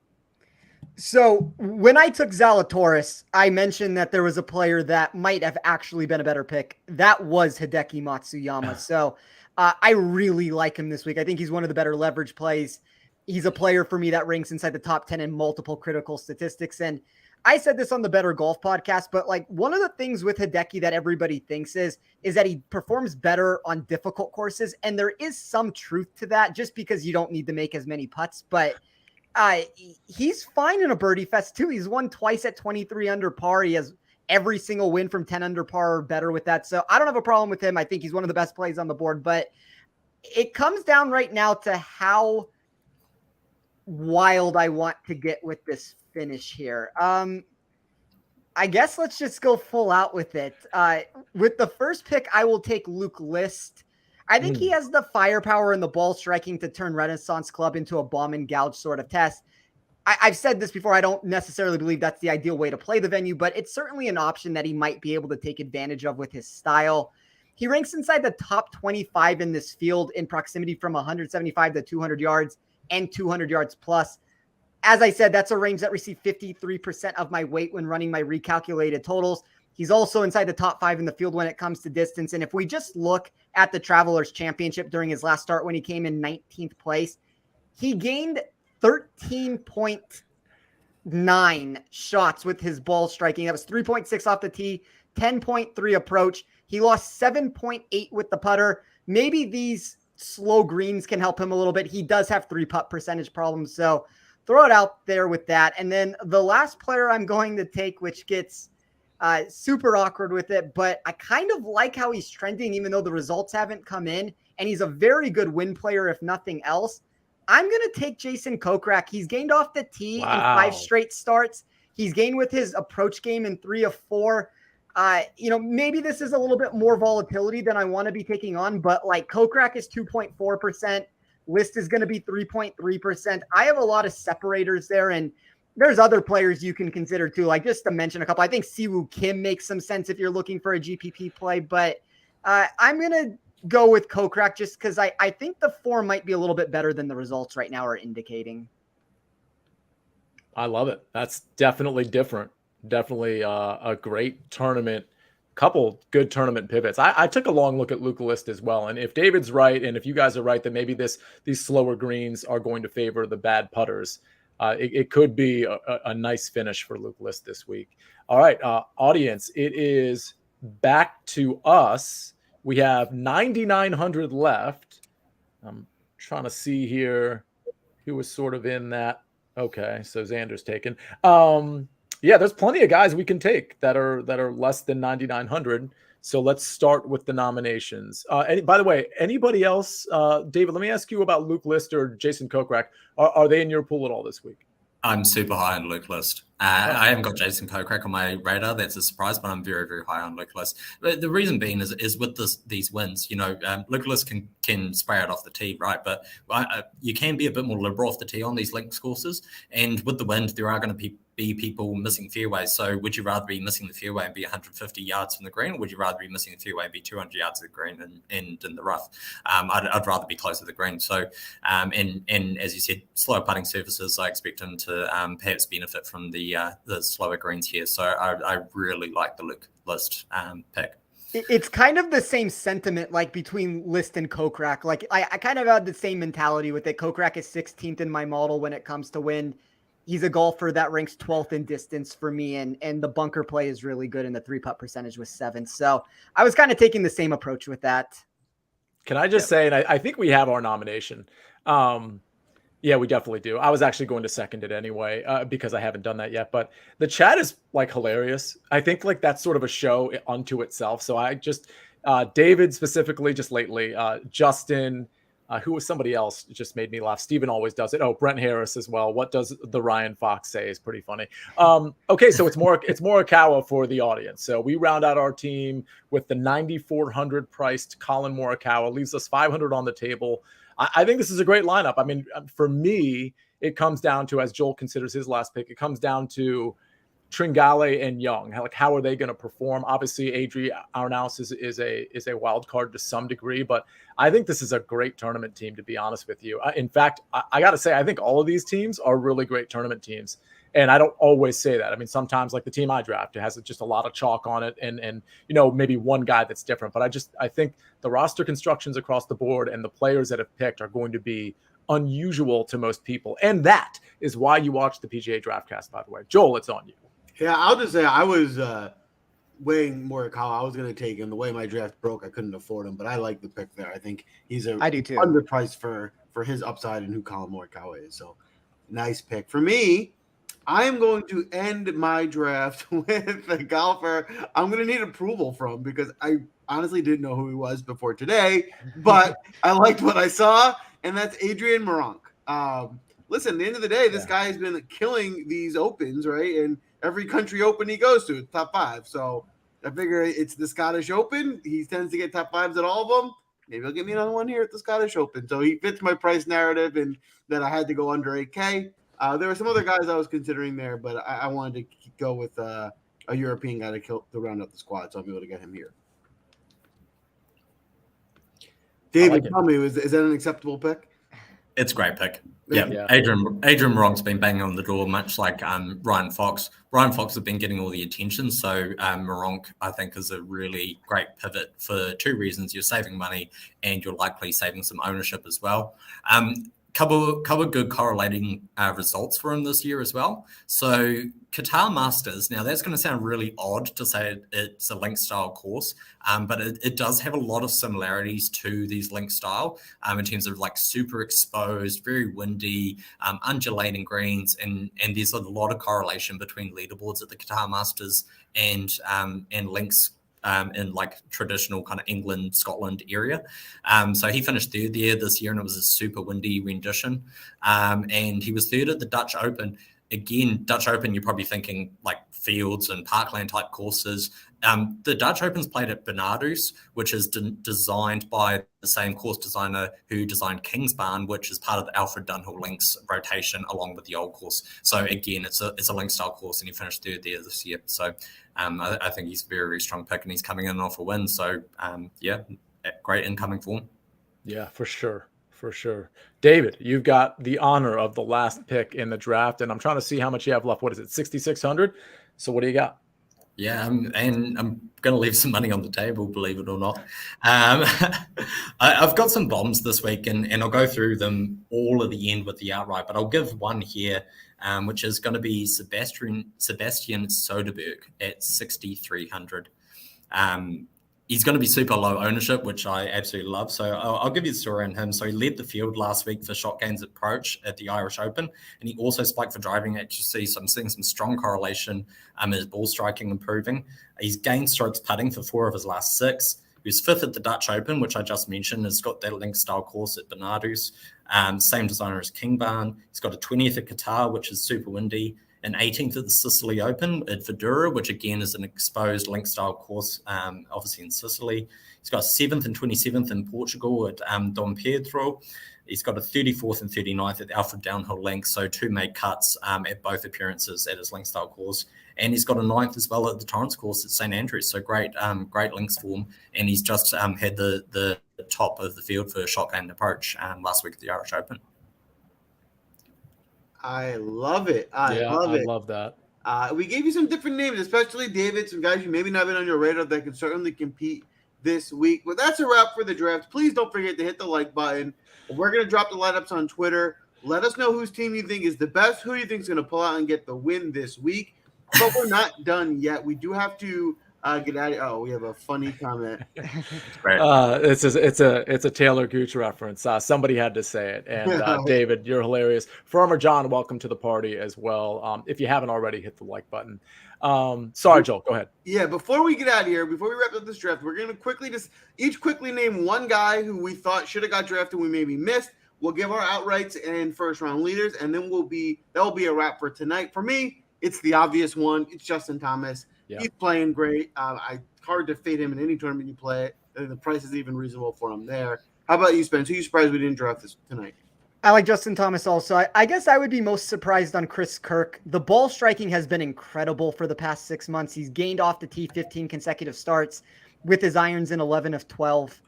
So when I took Zalatoris, I mentioned that there was a player that might have actually been a better pick. That was Hideki Matsuyama. So I really like him this week. I think he's one of the better leverage plays. He's a player for me that ranks inside the top 10 in multiple critical statistics. And I said this on the Better Golf podcast, but like one of the things with Hideki that everybody thinks is that he performs better on difficult courses. And there is some truth to that just because you don't need to make as many putts, but he's fine in a birdie fest too. He's won twice at 23 under par. He has every single win from 10 under par or better with that. So I don't have a problem with him. I think he's one of the best plays on the board, but it comes down right now to how wild I want to get with this finish here. I guess let's just go full out with it. With the first pick, I will take Luke List. I think he has the firepower and the ball striking to turn Renaissance Club into a bomb and gouge sort of test. I've said this before. I don't necessarily believe that's the ideal way to play the venue, but it's certainly an option that he might be able to take advantage of with his style. He ranks inside the top 25 in this field in proximity from 175 to 200 yards and 200 yards plus. As I said, that's a range that received 53% of my weight when running my recalculated totals. He's also inside the top 5 in the field when it comes to distance. And if we just look at the Travelers Championship during his last start when he came in 19th place, he gained 13.9 shots with his ball striking. That was 3.6 off the tee, 10.3 approach. He lost 7.8 with the putter. Maybe these slow greens can help him a little bit. He does have 3-putt percentage problems. So throw it out there with that. And then the last player I'm going to take, which gets super awkward with it, but I kind of like how he's trending, even though the results haven't come in, and he's a very good win player, if nothing else. I'm going to take Jason Kokrak. He's gained off the tee in 5 straight starts. He's gained with his approach game in 3 of 4. Maybe this is a little bit more volatility than I want to be taking on, but like Kokrak is 2.4%. List is going to be 3.3%. I have a lot of separators there, and there's other players you can consider too, like just to mention a couple. I think Siwoo Kim makes some sense if you're looking for a GPP play, but I'm going to go with Kokrak just because I think the form might be a little bit better than the results right now are indicating. I love it. That's definitely different. Definitely a great tournament. Couple good tournament pivots. I took a long look at Luke List as well. And if David's right, and if you guys are right, that maybe these slower greens are going to favor the bad putters. it could be a nice finish for Luke List this week. All right, audience, it is back to us. We have 9,900 left. I'm trying to see here who was sort of in that. Okay, so Xander's taken. Yeah, there's plenty of guys we can take that are less than 9,900. So let's start with the nominations. By the way, anybody else? David, let me ask you about Luke List or Jason Kokrak. Are they in your pool at all this week? I'm super high on Luke List. I haven't got Jason Kokrak on my radar. That's a surprise, but I'm very, very high on Luke List. But the reason being is with these wins, Luke List can spray it off the tee, right? But you can be a bit more liberal off the tee on these links courses. And with the wind, there are going to be people missing fairways. So would you rather be missing the fairway and be 150 yards from the green, or would you rather be missing the fairway and be 200 yards of the green and in the rough? I'd rather be close to the green. So, and as you said, slower putting surfaces, I expect him to perhaps benefit from the slower greens here. So I really like the Luke List pick. It's kind of the same sentiment like between List and Kokrak. Like I kind of had the same mentality with it. Kokrak is 16th in my model when it comes to wind. He's a golfer that ranks 12th in distance for me, and the bunker play is really good, and the 3-putt percentage was 7. So I was kind of taking the same approach with that. Can I just say, and I think we have our nomination. Yeah, we definitely do. I was actually going to second it anyway because I haven't done that yet. But the chat is like hilarious. I think like that's sort of a show unto itself. So I just David specifically just lately, Justin. Who was somebody else just made me laugh. Steven always does it. Oh, Brent Harris as well. What does the Ryan Fox say is pretty funny. Okay, so it's Morikawa for the audience. So we round out our team with the 9,400 priced Colin Morikawa. Leaves us 500 on the table. I think this is a great lineup. I mean, for me, it comes down to, as Joel considers his last pick, it comes down to Tringali and Young. How are they going to perform? Obviously, Adrian Maronk is a wild card to some degree, but I think this is a great tournament team, to be honest with you. In fact, I got to say, I think all of these teams are really great tournament teams. And I don't always say that. I mean, sometimes like the team I draft, it has just a lot of chalk on it and maybe one guy that's different. But I think the roster constructions across the board and the players that have picked are going to be unusual to most people. And that is why you watch the PGA DraftCast, by the way. Joel, it's on you. Yeah, I'll just say I was weighing Morikawa. I was going to take him. The way my draft broke, I couldn't afford him, but I like the pick there. I think he's I do too. Underpriced for his upside and who Colin Morikawa is. So nice pick. For me, I am going to end my draft with a golfer I'm going to need approval from because I honestly didn't know who he was before today, but I liked what I saw, and that's Adrian Maronk. Listen, at the end of the day, this guy has been killing these opens, right? And every country open he goes to, top 5. So I figure it's the Scottish Open. He tends to get top 5s at all of them. Maybe he'll get me another one here at the Scottish Open. So he fits my price narrative and that I had to go under 8K. There were some other guys I was considering there, but I wanted to go with a European guy to round up the squad, so I'm able to get him here. David, tell me, is that an acceptable pick? It's a great pick. Yeah. Adrian Maronk's been banging on the door, much like Ryan Fox. Ryan Fox has been getting all the attention, so Maronk, I think, is a really great pivot for 2 reasons. You're saving money, and you're likely saving some ownership as well. Couple good correlating results for him this year as well. So Qatar Masters, now that's going to sound really odd to say it's a link style course, but it does have a lot of similarities to these link style in terms of like super exposed, very windy, undulating greens, and there's a lot of correlation between leaderboards at the Qatar Masters and links in like traditional kind of England, Scotland area. So he finished 3rd there this year, and it was a super windy rendition. And he was 3rd at the Dutch Open. Again, Dutch Open, you're probably thinking like fields and parkland type courses. The Dutch Open's played at Bernardo's, which is designed by the same course designer who designed Kingsbarn, which is part of the Alfred Dunhill Links rotation along with the old course. So again, it's a link style course, and he finished 3rd there this year. So I think he's a very, very strong pick, and he's coming in off a win. So great incoming form. Yeah, for sure. For sure. David, you've got the honor of the last pick in the draft, and I'm trying to see how much you have left. What is it, 6,600? So what do you got? Yeah, and I'm going to leave some money on the table, believe it or not. I've got some bombs this week, and I'll go through them all at the end with the outright, but I'll give one here, which is going to be Sebastian Soderbergh at 6,300. He's going to be super low ownership, which I absolutely love. So I'll give you the story on him. So he led the field last week for shot gains approach at the Irish Open, and he also spiked for driving accuracy. So I'm seeing some strong correlation. His ball striking improving. He's gained strokes putting for 4 of his last 6. He was 5th at the Dutch Open, which I just mentioned. Has got that link style course at Bernardo's. Same designer as Kingsbarn. He's got a 20th at Qatar, which is super windy. An 18th at the Sicily Open at Fedura, which again is an exposed link style course, obviously in Sicily. He's got 7th and 27th in Portugal at Dom Pedro. He's got a 34th and 39th at the Alfred Downhill Links, so 2 made cuts at both appearances at his link style course. And he's got a 9th as well at the Torrance course at St Andrews, so great links form. And he's just had the top of the field for shot gain approach last week at the Irish Open. I love it. I love that. We gave you some different names, especially David, some guys who maybe not been on your radar that can certainly compete this week. But that's a wrap for the draft. Please don't forget to hit the like button. We're going to drop the lineups on Twitter. Let us know whose team you think is the best, who you think is going to pull out and get the win this week. But we're not done yet. We do have to get out of here. Oh, we have a funny comment. It's a Taylor Gooch reference. Somebody had to say it. And David, you're hilarious. Farmer John, welcome to the party as well. If you haven't already, hit the like button. Sorry, Joel, go ahead. Yeah, before we get out of here, before we wrap up this draft, we're going to each quickly name one guy who we thought should have got drafted we maybe missed. We'll give our outrights and first round leaders, and then that will be a wrap for tonight. For me, it's the obvious one. It's Justin Thomas. Yeah. He's playing great. Hard to fade him in any tournament you play. The price is even reasonable for him there. How about you, Spence? Who are you surprised we didn't draft this tonight? I like Justin Thomas also. I guess I would be most surprised on Chris Kirk. The ball striking has been incredible for the past 6 months. He's gained off the tee 15 consecutive starts with his irons in 11 of 12.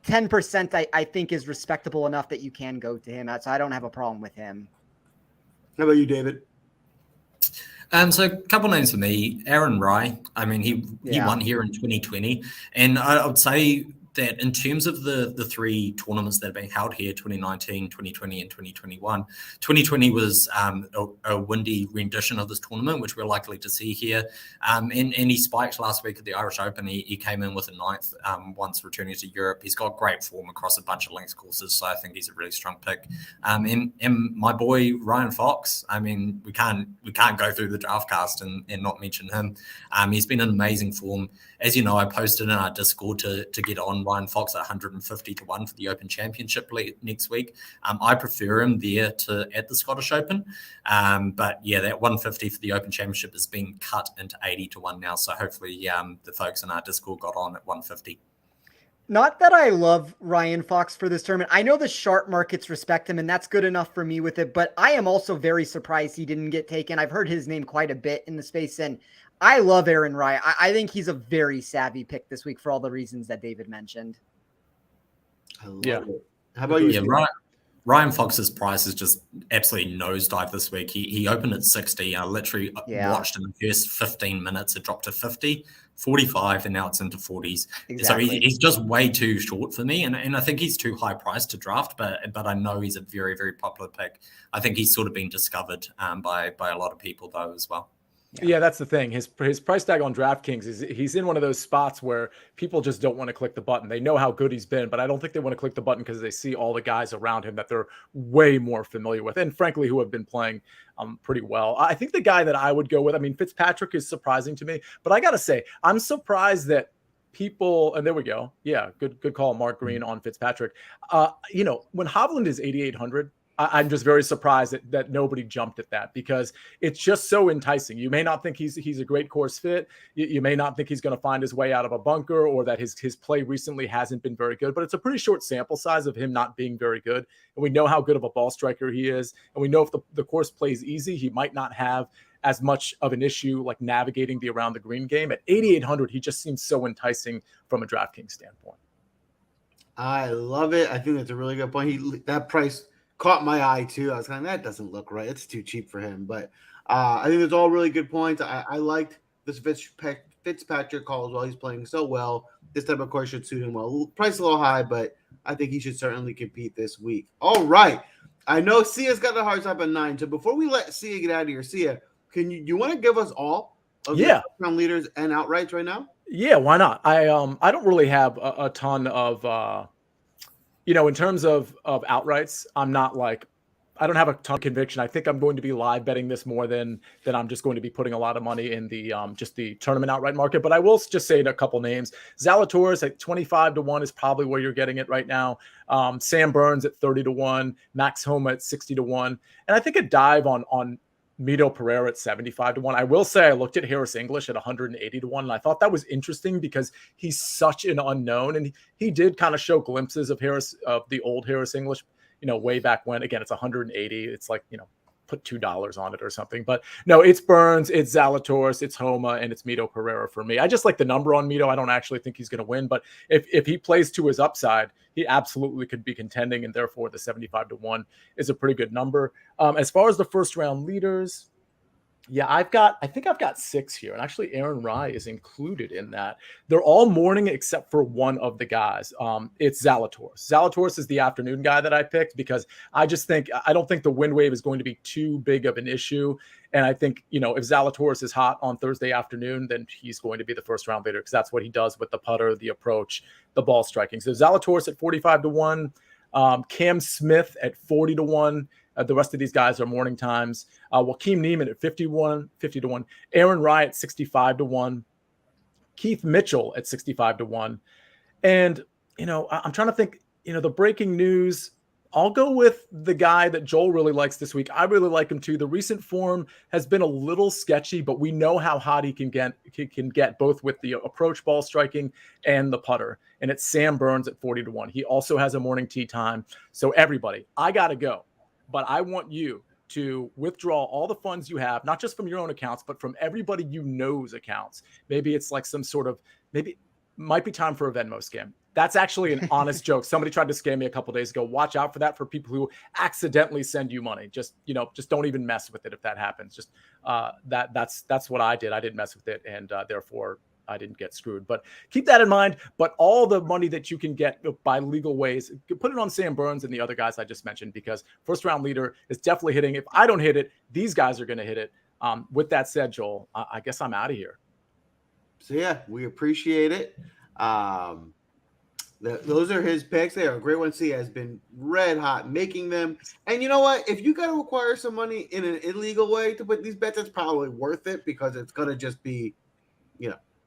10% I think is respectable enough that you can go to him. So I don't have a problem with him. How about you, David? So a couple names for me. Aaron Rai. I mean, he won here in 2020. And I would say that in terms of the 3 tournaments that have been held here, 2019, 2020, and 2021, 2020 was a windy rendition of this tournament, which we're likely to see here. And he spiked last week at the Irish Open. He came in with a 9th once returning to Europe. He's got great form across a bunch of links courses, so I think he's a really strong pick. And my boy, Ryan Fox, I mean, we can't go through the DraftCast and not mention him. He's been in amazing form. As you know, I posted in our Discord to get on Ryan Fox at 150 to 1 for the Open Championship next week. I prefer him there at the Scottish Open. But yeah, that 150 for the Open Championship has been cut into 80 to 1 now. So hopefully the folks in our Discord got on at 150. Not that I love Ryan Fox for this tournament. I know the sharp markets respect him, and that's good enough for me with it. But I am also very surprised he didn't get taken. I've heard his name quite a bit in the space, and I love Aaron Rai. I think he's a very savvy pick this week for all the reasons that David mentioned. I love it. How about you? Yeah, Ryan Fox's price is just absolutely nosedive this week. He opened at 60. I literally watched in the first 15 minutes. It dropped to 50, 45, and now it's into 40s. Exactly. So he's just way too short for me. And I think he's too high priced to draft, but I know he's a very, very popular pick. I think he's sort of been discovered by a lot of people, though, as well. Yeah, that's the thing. His price tag on DraftKings is he's in one of those spots where people just don't want to click the button. They know how good he's been, but I don't think they want to click the button because they see all the guys around him that they're way more familiar with and frankly who have been playing pretty well. I think the guy that I would go with, I mean, Fitzpatrick is surprising to me, but I got to say, I'm surprised that people, and there we go. Yeah, good call, Mark Green on Fitzpatrick. When Hovland is 8,800, I'm just very surprised that nobody jumped at that because it's just so enticing. You may not think he's a great course fit. You may not think he's going to find his way out of a bunker or that his play recently hasn't been very good, but it's a pretty short sample size of him not being very good. And we know how good of a ball striker he is. And we know if the course plays easy, he might not have as much of an issue like navigating the around the green game. At 8,800, he just seems so enticing from a DraftKings standpoint. I love it. I think that's a really good point. That price caught my eye too. I was kind of, that doesn't look right. It's too cheap for him. But I think it's all really good points. I liked this Fitzpatrick call as well. He's playing so well. This type of course should suit him well. Price a little high, but I think he should certainly compete this week. All right. I know Sia's got the hard stop at 9. So before we let Sia get out of here, Sia, can you want to give us all of the round leaders and outrights right now? Yeah, why not? I don't really have a ton of in terms of outrights, I don't have a ton of conviction. I think I'm going to be live betting this more than I'm just going to be putting a lot of money in the just the tournament outright market. But I will just say a couple names. Zalatoris at 25-1 is probably where you're getting it right now. Sam Burns at 30-1, Max Homa at 60-1, and I think a dive on Mito Pereira at 75-1. I will say I looked at Harris English at 180-1, and I thought that was interesting because he's such an unknown, and he did kind of show glimpses of the old Harris English, way back when. Again, it's 180. It's like, put $2 on it or something. But no, it's Burns, it's Zalatoris, it's Homa, and it's Mito Pereira for me. I just like the number on Mito. I don't actually think he's going to win, but if he plays to his upside, he absolutely could be contending, and therefore the 75-1 is a pretty good number. As far as the first round leaders, yeah, I think I've got 6 here, and actually Aaron Rye is included in that. They're all morning except for one of the guys. It's Zalatoris. Zalatoris is the afternoon guy that I picked because I don't think the wind wave is going to be too big of an issue. And I think, if Zalatoris is hot on Thursday afternoon, then he's going to be the first round leader because that's what he does with the putter, the approach, the ball striking. So Zalatoris at 45-1, Cam Smith at 40-1. The rest of these guys are morning times. Joaquin Neiman at 50-1, Aaron Rye at 65-1, Keith Mitchell at 65-1. And, I'm trying to think, the breaking news, I'll go with the guy that Joel really likes this week. I really like him too. The recent form has been a little sketchy, but we know how hot he can get both with the approach ball striking and the putter. And it's Sam Burns at 40-1. He also has a morning tee time. So everybody, I got to go. But I want you to withdraw all the funds you have, not just from your own accounts, but from everybody you know's accounts. Maybe it's like maybe it might be time for a Venmo scam. That's actually an honest joke. Somebody tried to scam me a couple days ago. Watch out for that for people who accidentally send you money. Just don't even mess with it if that happens. Just that's what I did. I didn't mess with it, and therefore I didn't get screwed. But keep that in mind. But all the money that you can get by legal ways, put it on Sam Burns and the other guys I just mentioned, because first round leader is definitely hitting. If I don't hit it, these guys are going to hit it. With that said, Joel, I guess I'm out of here. So yeah, we appreciate it. Those are his picks. They are a great one. He has been red hot making them. And you know what? If you got to acquire some money in an illegal way to put these bets, it's probably worth it because it's going to just be,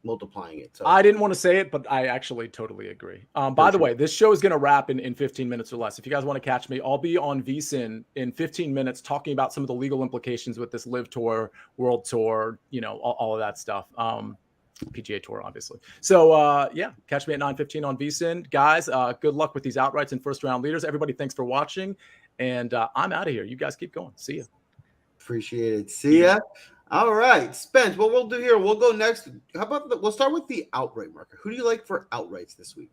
multiplying it. So I didn't want to say it, but I actually totally agree. By the way, this show is going to wrap in 15 minutes or less. If you guys want to catch me, I'll be on VSiN in 15 minutes talking about some of the legal implications with this Live Tour, World Tour, all of that stuff. PGA Tour, obviously. So, catch me at 9:15 on VSiN. Guys, good luck with these outrights and first round leaders. Everybody, thanks for watching. And I'm out of here. You guys keep going. See ya. Appreciate it. See ya. All right, Spence, what we'll do here, we'll go next. How about we'll start with the outright market. Who do you like for outrights this week?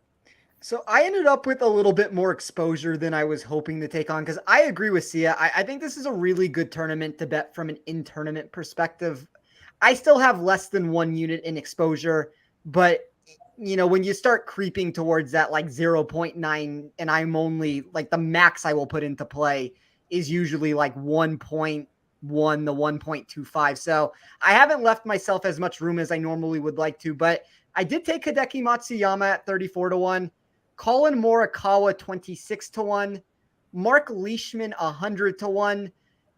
So I ended up with a little bit more exposure than I was hoping to take on because I agree with Sia. I think this is a really good tournament to bet from an in-tournament perspective. I still have less than 1 unit in exposure, but when you start creeping towards that like 0.9 and I'm only like the max I will put into play is usually like 1.1 to 1.25. So I haven't left myself as much room as I normally would like to, but I did take Hideki Matsuyama at 34-1, Colin Morikawa 26-1, Mark Leishman 100-1,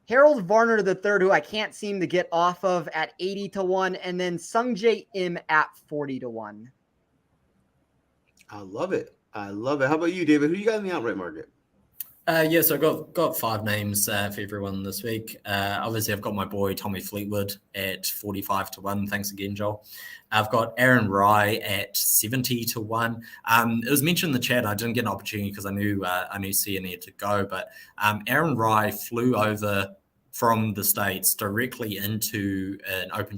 Harold Varner III, who I can't seem to get off of, at 80-1, and then Sungjae Im at 40-1. I love it. How about you, David? Who you got in the outright market? So I've got 5 names for everyone this week. Obviously, I've got my boy Tommy Fleetwood at 45-1. Thanks again, Joel. I've got Aaron Rye at 70-1. It was mentioned in the chat. I didn't get an opportunity because I knew Sia needed to go. But Aaron Rye flew over from the States directly into an open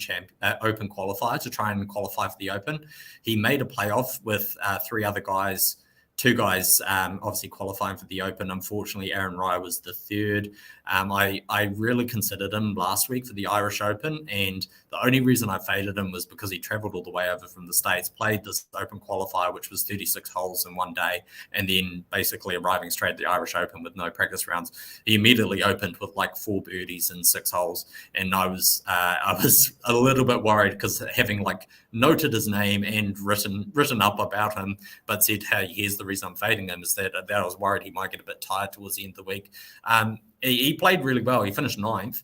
qualifier to try and qualify for the Open. He made a playoff with 3 other guys two guys obviously qualifying for the Open. Unfortunately, Aaron Rai was the third. I really considered him last week for the Irish Open, and the only reason I faded him was because he travelled all the way over from the States, played this Open qualifier, which was 36 holes in one day, and then basically arriving straight at the Irish Open with no practice rounds. He immediately opened with like 4 birdies in 6 holes, and I was a little bit worried because having like noted his name and written up about him, but said, hey, here's the reason I'm fading him, is that I was worried he might get a bit tired towards the end of the week. He played really well. He finished 9th,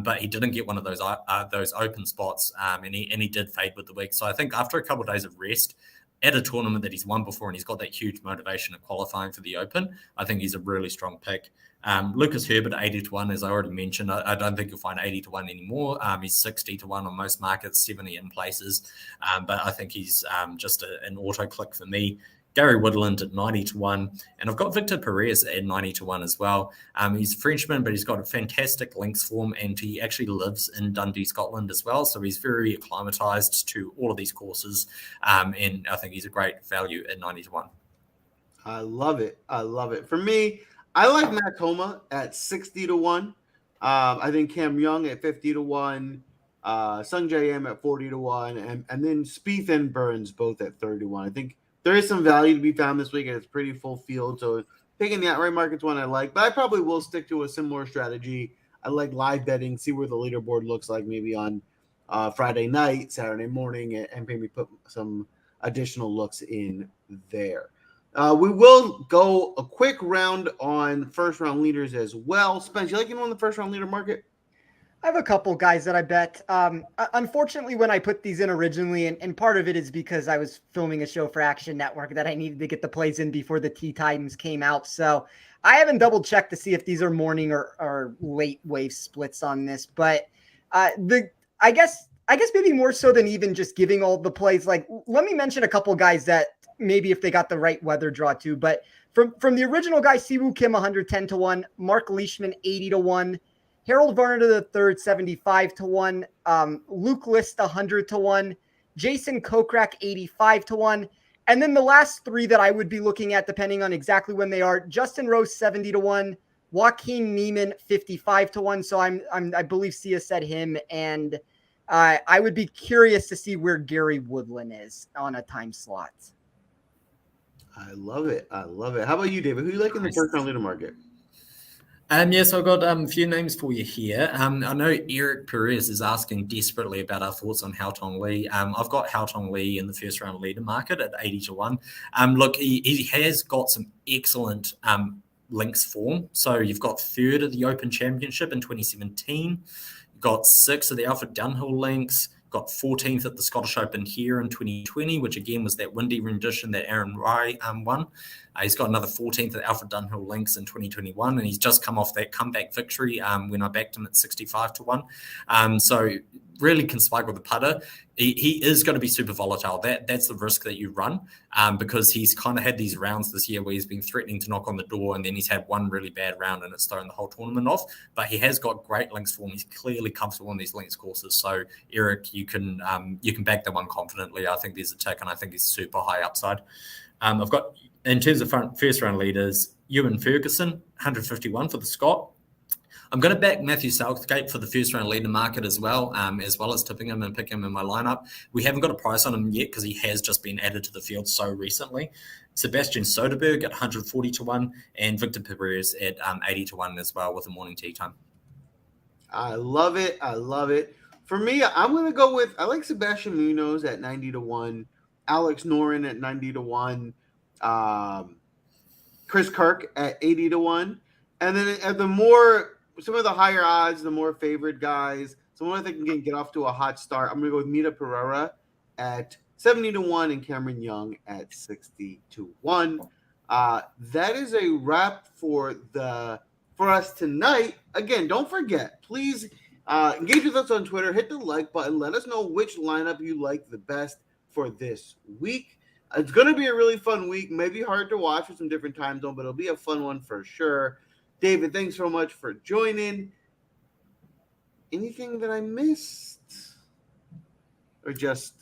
but he didn't get one of those open spots, and he did fade with the week. So I think after a couple of days of rest at a tournament that he's won before, and he's got that huge motivation of qualifying for the Open, I think he's a really strong pick. Lucas Herbert 80-1, as I already mentioned. I don't think you'll find 80-1 anymore. He's 60-1 on most markets, 70 in places, but I think he's just an auto click for me. Gary Woodland at 90-1, and I've got Victor Perez at 90-1 as well. He's a Frenchman, but he's got a fantastic links form, and he actually lives in Dundee, Scotland as well, so he's very acclimatized to all of these courses, and I think he's a great value at 90-1. I love it. For me, I like Matt Homa at 60-1. I think Cam Young at 50-1. Sung J M at 40-1, and then Spieth and Burns both at 30-1. I think there is some value to be found this week, and it's pretty full field. So picking the outright market's one I like, but I probably will stick to a similar strategy. I like live betting, see where the leaderboard looks like maybe on Friday night, Saturday morning, and maybe put some additional looks in there. We will go a quick round on first round leaders as well. Spence, you like anyone in the first round leader market? I have a couple guys that I bet. Unfortunately, when I put these in originally, and part of it is because I was filming a show for Action Network that I needed to get the plays in before the Tea Titans came out. So I haven't double checked to see if these are morning or late wave splits on this. But I guess maybe more so than even just giving all the plays. Like, let me mention a couple guys that maybe if they got the right weather draw too. But from the original guy, Siwoo Kim 110-1, Mark Leishman 80-1. Harold Varner III, 75-1. Luke List, 100-1. Jason Kokrak, 85-1. And then the last 3 that I would be looking at, depending on exactly when they are, Justin Rose, 70-1. Joaquin Neiman, 55-1. So I believe Sia said him. And I would be curious to see where Gary Woodland is on a time slot. I love it. How about you, David? Who you like in the first round leader market? Yes, I've got a few names for you here. I know Eric Perez is asking desperately about our thoughts on Hao Tong Lee. I've got Hao Tong Lee in the first round leader market at 80-1. Look, he has got some excellent links form. So you've got 3rd at the Open Championship in 2017. You've got 6th at the Alfred Dunhill links. Got 14th at the Scottish Open here in 2020, which again was that windy rendition that Aaron Rai won. He's got another 14th at Alfred Dunhill links in 2021, and he's just come off that comeback victory when I backed him at 65-1. So really can spike with the putter. He is going to be super volatile. That's the risk that you run because he's kind of had these rounds this year where he's been threatening to knock on the door, and then he's had one really bad round and it's thrown the whole tournament off. But he has got great links form. He's clearly comfortable on these links courses. So Eric, you can back that one confidently. I think there's a tick, and I think he's super high upside. I've got, in terms of first round leaders, Ewan Ferguson, 151 for the Scot. I'm going to back Matthew Southgate for the first round leader market as well as tipping him and picking him in my lineup. We haven't got a price on him yet because he has just been added to the field so recently. Sebastian Soderbergh at 140-1 and Victor Perez at 80-1 as well with the morning tea time. I love it. For me, I'm going to go with, I like Sebastian Munoz at 90-1, Alex Noren at 90-1, Chris Kirk at 80-1. And then at some of the higher odds, the more favored guys, someone I think can get off to a hot start, I'm going to go with Mita Pereira at 70-1 and Cameron Young at 60-1. That is a wrap for us tonight. Again, don't forget, please engage with us on Twitter, hit the like button, let us know which lineup you like the best for this week. It's going to be a really fun week, maybe hard to watch with some different time zone, but it'll be a fun one for sure. David, thanks so much for joining. Anything that I missed? Or just